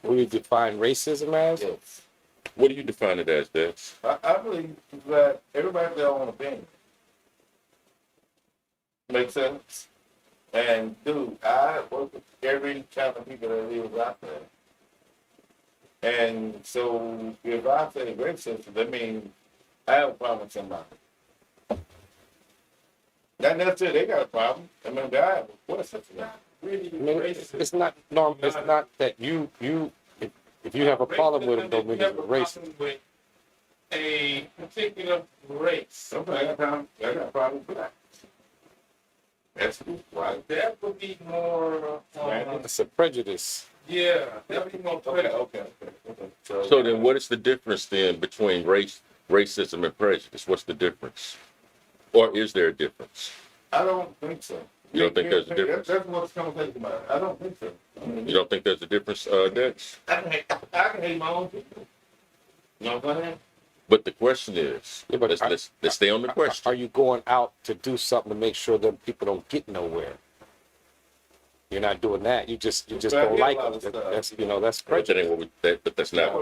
What do you define racism as? Yes. What do you define it as, Dex? I believe that everybody's their own opinion. Make sense? And dude, I work with every kind of people that lives out there. And so if I say racism, that means I have a problem with somebody. Not necessarily they got a problem. I mean, I have a question for them. Really I mean, it's not normal. It's not that you if you have a problem with them, don't mean you're racist. With a particular race. Okay, I got a problem with that. That's right. That would be more. It's a prejudice. Yeah, that would be more. Okay. So then what is the difference then between racism and prejudice? What's the difference? Or is there a difference? I don't think so. You don't think there's a difference? That's what this conversation about. I don't think so. You don't think there's a difference, Dex? I can hate my own people. You know what I'm saying? But the question is, Yeah, but let's stay on the question. Are you going out to do something to make sure that people don't get nowhere? You're not doing that. You just But don't yeah, like a lot of them. stuff. That's that's But that prejudice. ain't what but that's not.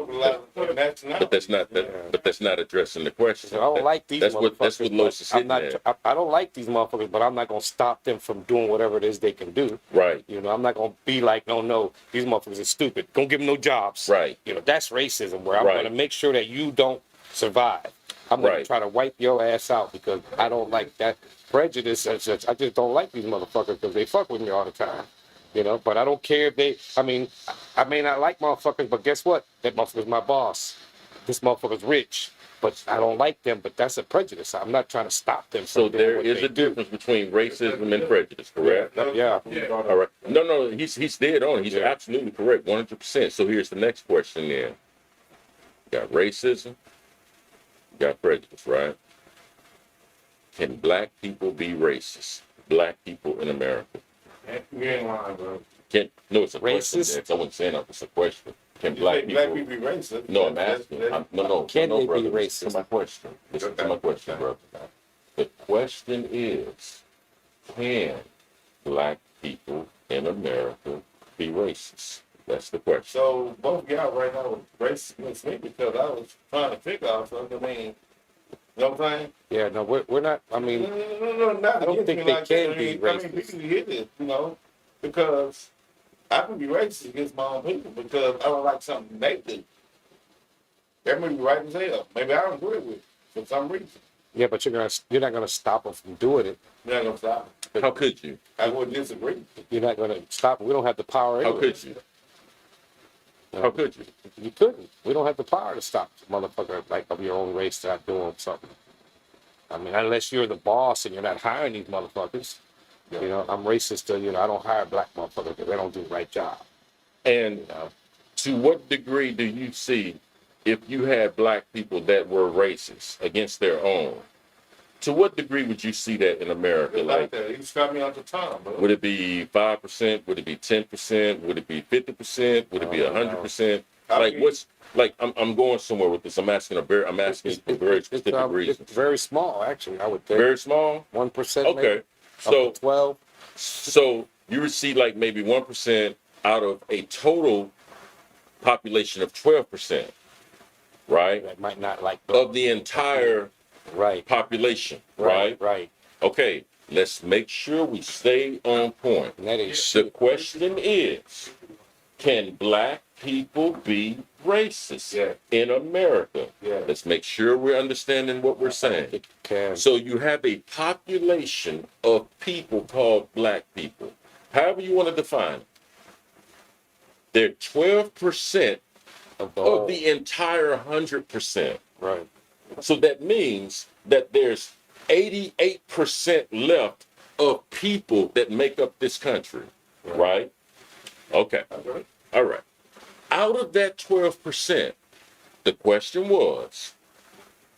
But that's not Yeah. but that's not addressing the question. I don't like these That's motherfuckers. what Los is but I'm hitting not. at. I don't like these motherfuckers, but I'm not gonna stop them from doing whatever it is they can do. Right. You know, I'm not gonna be like, no, these motherfuckers are stupid. Don't give them no jobs. Right. You know, that's racism. Where I'm Right. gonna make sure that you don't survive. I'm gonna Right. try to wipe your ass out because I don't like that prejudice. I just don't like these motherfuckers because they fuck with me all the time. You know, but I don't care if they. I mean, I may not like motherfuckers, but guess what? That motherfucker's my boss. This motherfucker's rich, but I don't like them. But that's a prejudice. I'm not trying to stop them. So from doing there what is they a do. difference between racism and prejudice, correct? Yeah. All right. No, he's dead on. He's Yeah. absolutely correct, 100%. So here's the next question then. You got racism, you got prejudice, right? Can black people be racist? Black people in America. You ain't lying, bro. No, it's a question. Racist? Dex. I wasn't saying that. It's a question. Can You black think people? black people be racist? No, I'm asking. No, Can they be brother. Listen racist? to my question. Listen to my question, brother. The question is, can black people in America be racist? That's the question. So both of y'all right now was racist with me because I was trying to figure out something. I mean, you know what I'm saying? Yeah. No, we're not. I mean, No, not I don't against think me they like can that. be I mean, racist. we can hit it, you know, because I can be racist against my own people because I don't like something they do. That may be right as hell. Maybe I don't agree with it for some reason. yeah, but you're not gonna stop them from doing it. You're not gonna stop it. How could you? I would disagree. You're not gonna stop. We don't have the power. How Anyway. could you? How could you? You couldn't. We don't have the power to stop motherfucker like of your own race not doing something. I mean, unless you're the boss and you're not hiring these motherfuckers. You know, I'm racist to, you know, I don't hire black motherfuckers because they don't do the right job. And You know, to what degree do you see if you had black people that were racist against their own? To what degree would you see that in America? Like Like, that. You got me on the tongue, bro. would it be 5%? Would it be 10%? Would it be 50%? Would it be 100%? Like, what's like? I'm going somewhere with this. I'm asking for a very specific reason. it's very small, actually. I would think Very small. 1%. Okay. maybe, So up to 12. So you would see like maybe 1% out of a total population of 12%, right? That might not like Of the entire right, population, right? right. Okay, let's make sure we stay on point. And that ain't The shit. question is, can black people be racist Yeah. in America? Yeah. Let's make sure we're understanding what we're saying. It can. So you have a population of people called black people. However you want to define it. They're 12% Of the whole- of the entire 100%. right. So that means that there's 88% left of people that make up this country, right? Okay. Okay. All right. Out of that 12%, the question was,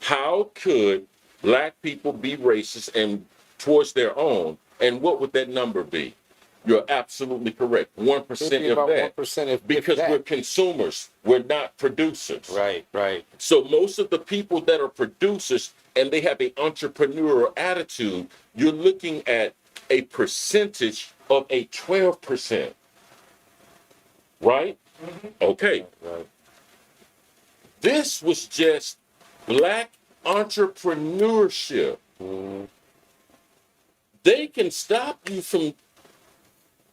how could black people be racist and towards their own, and what would that number be? You're absolutely correct. 1% It'd be of about that. 1% if Because that. we're consumers, we're not producers. Right, right. So most of the people that are producers and they have an entrepreneurial attitude, you're looking at a percentage of a 12%. Right? Okay. Right. This was just black entrepreneurship. Mhm. They can stop you from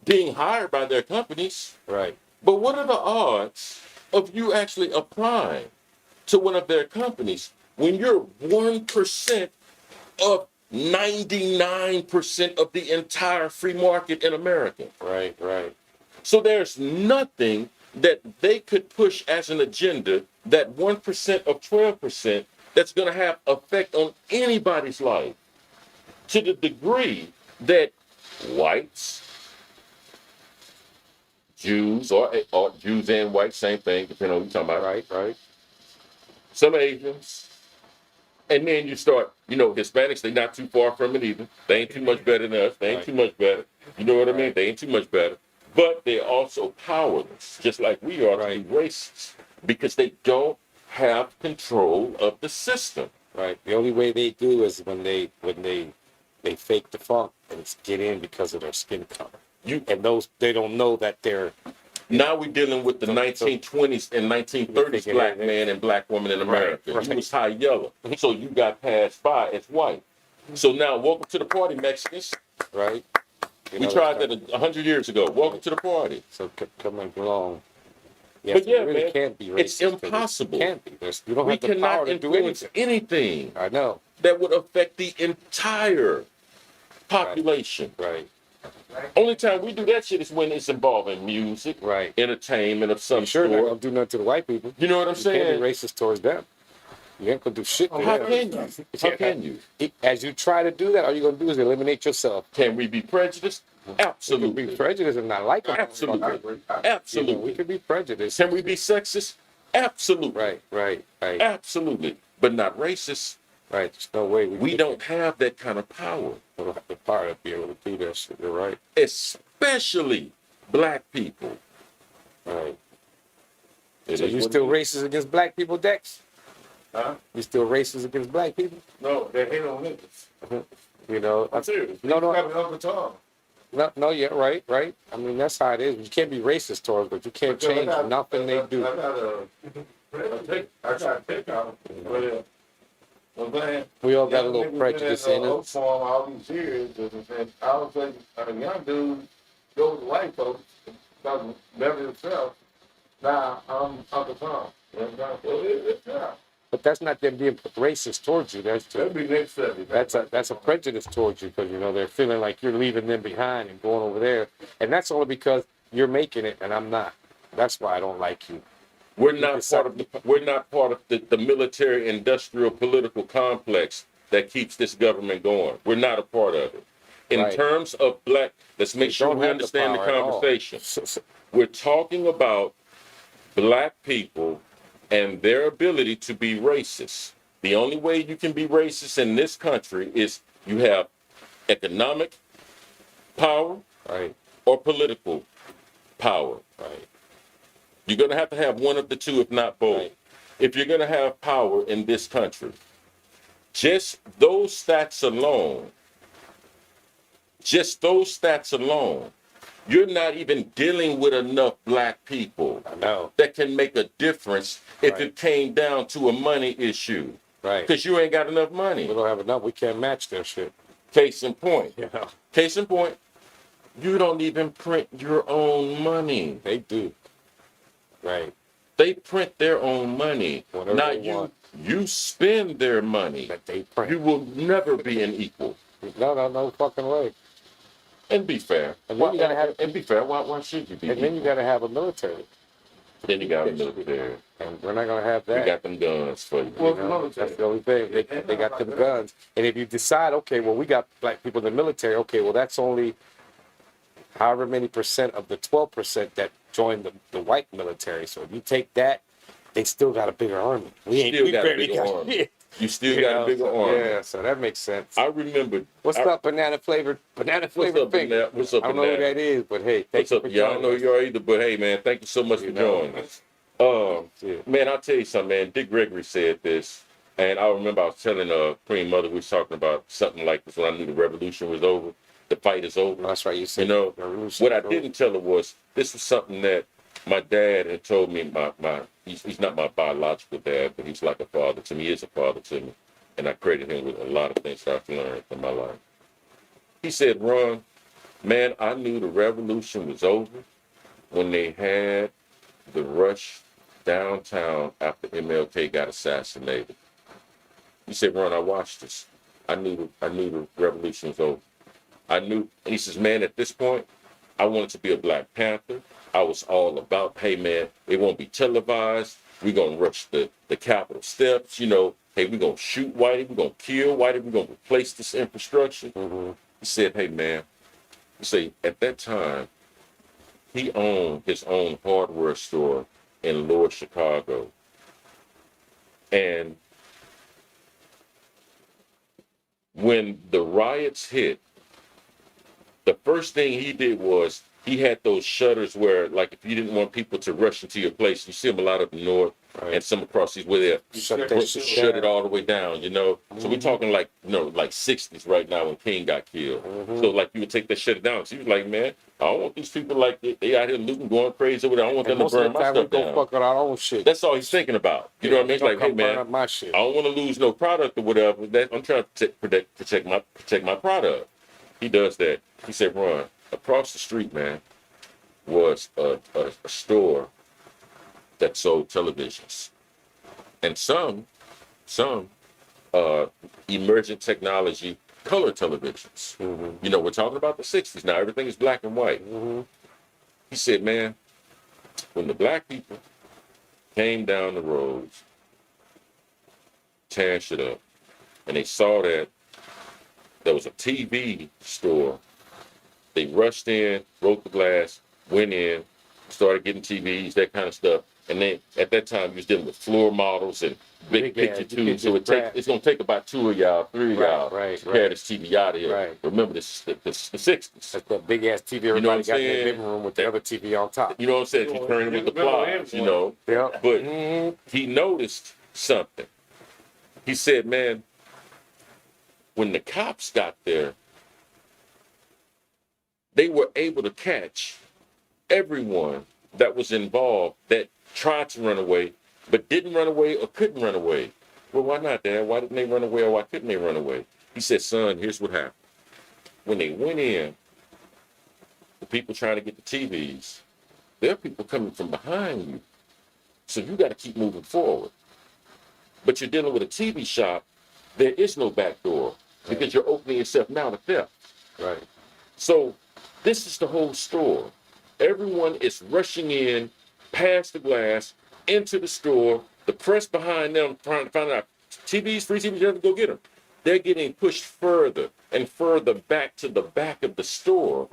being hired by their companies. Right. But what are the odds of you actually applying to one of their companies when you're 1% of 99% of the entire free market in America? Right, right. So there's nothing that they could push as an agenda, that 1% of 12%, that's going to have effect on anybody's life to the degree that whites, Jews, or Jews and whites, same thing, depending on what you're talking about. Right. Some Asians. And then you start, Hispanics, they're not too far from it either. They ain't too much better than us. They ain't Right. too much better. You know what I mean? Right. They ain't too much better. But they're also powerless, just like we are, to be racist, because they don't have control of the system. Right. The only way they do is when they fake the funk and it's get in because of their skin color. And those they don't know that they're Now we're dealing with the 1920s and 1930s black man and black woman in America. Right. You was high yellow, so you got passed by as white. So now, welcome to the party, Mexicans. right. We tried that 100 years ago. Welcome to the party. So coming along. Yeah, But so yeah, you really man, can't be racist. it's 'cause impossible. It can't be. You don't We have the power cannot to do influence anything. anything I know. that would affect the entire population. Right. Only time we do that shit is when it's involving music, Right. entertainment of some You sure not sort. gonna do nothing to the white people. You know what I'm You saying? can't be racist towards them. You ain't gonna do shit to How them. can you? How can you? As you try to do that, all you're gonna do is eliminate yourself. Can we be prejudiced? We can Absolutely. be prejudiced and not like them. Absolutely. You know, we Absolutely. can be prejudiced. Can we be sexist? Absolutely. Right. Absolutely. But not racist. Right. There's no way We don't have that kind of power, We don't have the power to be able to do that shit. You're right. especially black people. Right. It So is you what still it is. racist against black people, Dex? Huh? You still racist against black people? No, they hate on niggas. You know? I'm serious. No, no. Having Uncle Tom. No, yeah, right. I mean, that's how it is. You can't be racist towards, but you can't Because I change got- nothing they do. I got a take out. But, I'm saying, We all got a young little niggas prejudice been in Oak us. Farm all these years, and all of a sudden, a young dude goes to white folks, doesn't better himself. Now, I'm Uncle Tom. You know what I'm saying? So it's yeah. But that's not them being racist towards you. That'll be next Sunday. That's a prejudice towards you because they're feeling like you're leaving them behind and going over there, and that's only because you're making it and I'm not. That's why I don't like you. We're not part of the military industrial political complex that keeps this government going. We're not a part of it. In Right. terms of black, let's make We sure don't we have the understand the power at all. conversation. So- We're talking about black people and their ability to be racist. The only way you can be racist in this country is you have economic power right, or political power. right, You're going to have one of the two, if not both. Right. If you're going to have power in this country, just those stats alone, you're not even dealing with enough black people I know, that can make a difference if Right. it came down to a money issue. right. Because you ain't got enough We money. don't have enough. We can't match their shit. Case in point. You know, Case in point, you don't even print your own money. they do. Right, They print their own money. Whatever Not they you. want. You spend their money. that they print. You will never be an equal. No fucking way. And be fair. And then you gotta have- and be fair. Why should you be? And then you equal? got to have a military, Then you got a military. and we're not gonna have We that. got them guns for you. Well, You know, military. that's the only thing. They got them guns. And if you decide, okay, well, we got black people in the military, okay, well, that's only however many percent of the 12% that joined the white military. So if you take that, they still got a bigger army. We Still got a barely bigger got army. shit. You still You got know, a bigger so, army. Yeah, so that makes sense. I remember. What's up, banana flavored What's finger? up, Banana? What's up, I don't know who Banana? that is, but hey, thank What's you up? for Yeah, I don't know joining who you are either, but hey, man, thank you so much You for know. joining us. Yeah. Man, I'll tell you something, man. Dick Gregory said this, and I remember I was telling Queen Mother, we was talking about something like this when I knew the revolution was over, the fight is over. That's right, you said. You know, revolution. what I didn't tell her was this was something that my dad had told me. He's not my biological dad, but he's like a father to me. He is a father to me, and I credit him with a lot of things that I've learned in my life. He said, "Ron, man, I knew the revolution was over when they had the rush downtown after MLK got assassinated." He said, "Ron, I watched this. I knew the revolution was over. I knew." And he says, "Man, at this point, I wanted to be a Black Panther. I was all about, hey, man, it won't be televised. We're going to rush the Capitol steps. You know, hey, we're going to shoot Whitey. We're going to kill Whitey. We're going to replace this infrastructure." Mm-hmm. He said, "Hey, man, Say at that time, he owned his own hardware store in Lower Chicago. And when the riots hit, the first thing he did was he had those shutters where, like, if you didn't want people to rush into your place, you see them a lot up north and some across these where they Shut that shit shut down. it all the way down, you know. So we're talking like, you know, like 60s right now when King got killed. So like you would take that shut it down. So he was like, man, I don't want these people like they out here looting, going crazy over there. I don't want And them most to of burn the my time we stuff go down. fuck with our own shit. That's all he's thinking about. You know what I mean? It's Don't like, hey come burn man, up my shit. I don't want to lose no product or whatever. I'm trying to protect my product. He does that. He said, Ron, across the street, man, was a store that sold televisions. And some emergent technology color televisions. You know, we're talking about the 60s now. Everything is black and white. He said, man, when the black people came down the roads, tearing shit up, and they saw that there was a TV store, they rushed in, broke the glass, went in, started getting TVs, that kind of stuff. And then at that time, you was dealing with floor models and big picture tubes. So it's going to take about 2 of y'all, 3 of y'all to carry this TV out of here. Right. Remember, this the 60s. That's that big ass TV everybody You know what I'm got in their saying? living room with the other TV on top. You know what I'm saying? You turn it with the pliers, you know. Yeah. But he noticed something. He said, man, when the cops got there, they were able to catch everyone that was involved that tried to run away, but didn't run away or couldn't run away. Well, why not, Dad? Why didn't they run away or why couldn't they run away? He said, son, here's what happened. When they went in, the people trying to get the TVs, there are people coming from behind you. So you got to keep moving forward. But you're dealing with a TV shop, there is no back door because you're opening yourself now to theft. Right. So this is the whole store. Everyone is rushing in past the glass into the store. The press behind them trying to find out TVs, free TVs, you have to go get them. They're getting pushed further and further back to the back of the store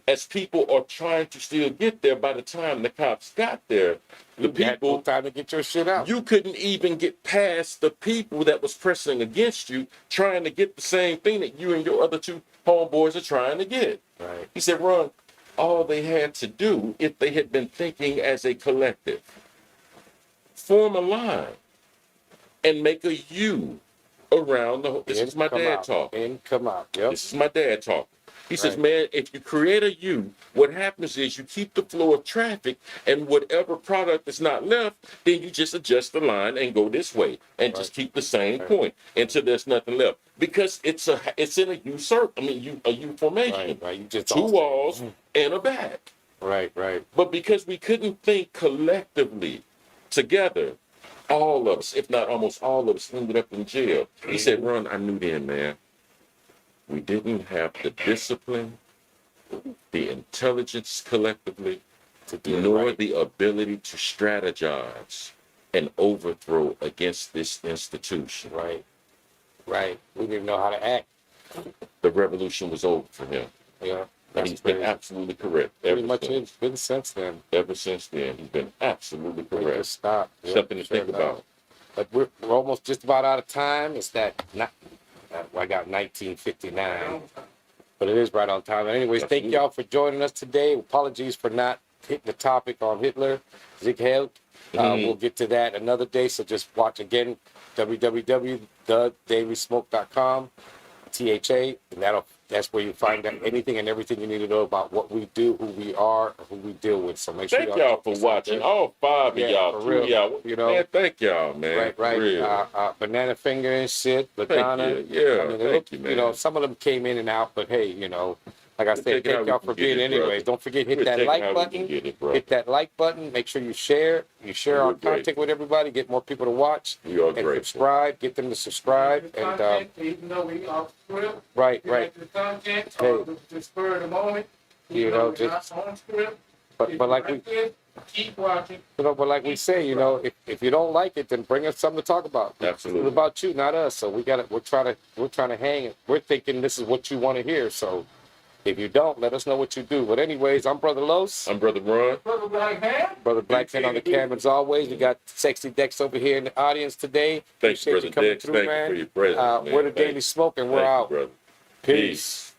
as people are trying to still get there. By the time the cops got there, the You had no people, time to get your shit out. you couldn't even get past the people that was pressing against you, trying to get the same thing that you and your other 2 homeboys are trying to get. Right. He said, Ron, all they had to do, if they had been thinking as a collective, form a line and make a U around the whole. This is my dad talking. And come out. Yep. This is my dad talking. He says, Right. man, if you create a U, what happens is you keep the flow of traffic, and whatever product is not left, then you just adjust the line and go this way, and just keep the same point until there's nothing left. Because it's in a U circle. I mean, a U formation. Right. You just 2 walls and a back. Right. But because we couldn't think collectively together, all of us, if not almost all of us, ended up in jail. He said, Ron, I knew then, man, we didn't have the discipline, the intelligence collectively, nor the ability to strategize and overthrow against this institution. Right. We didn't know how to act. The revolution was over for him. Yeah. And he's been absolutely correct. Pretty much it's been since then. Ever since then, he's been absolutely We correct. just stop. Something to think about. But we're almost just about out of time. It's that I got 1959, but it is right on time. But anyways, thank y'all for joining us today. Apologies for not hitting the topic on Hitler, Sieg Heil. We'll get to that another day. So just watch again, www.thedailysmoke.com, THA, and that's where you find out anything and everything you need to know about what we do, who we are, and who we deal with. So make sure Thank y'all for watching. All 5 of y'all, for 2 real. of y'all. You know, man, thank y'all, man. Right. Real. Banana Finger and shit, Thank Ladonna. you. Yeah, I mean, thank you, man. You know, some of them came in and out, but hey, you know, like I said, take it thank how y'all we for can get being it, anyways. brother. Don't forget, hit We'll that take it like how we button. can get it, bro. Hit that like button. Make sure you share. You share our We're grateful. content with everybody. Get more people to watch. We are And grateful. subscribe. Get them to subscribe. The And content, even though we off script, right. you like the content, Hey. or the spur of the moment, You even know, though we're just- not on script. But if but you like we it, keep watching. but like we say, you know, if you don't like it, then bring us something to talk about. Absolutely. It's about you, not us. So we're trying to hang. We're thinking this is what you want to hear. So If you don't, let us know what you do. But anyways, I'm Brother Los. I'm Brother Ron. Brother Black Man. Brother Blackman on the camera as always. We got Sexy Dex over here in the audience today. Thanks, Appreciate Brother you coming Dex. through, Thank man. you for your presence, man. We're the Thank Daily you. Smoke, and we're Thank you, out. brother. Peace.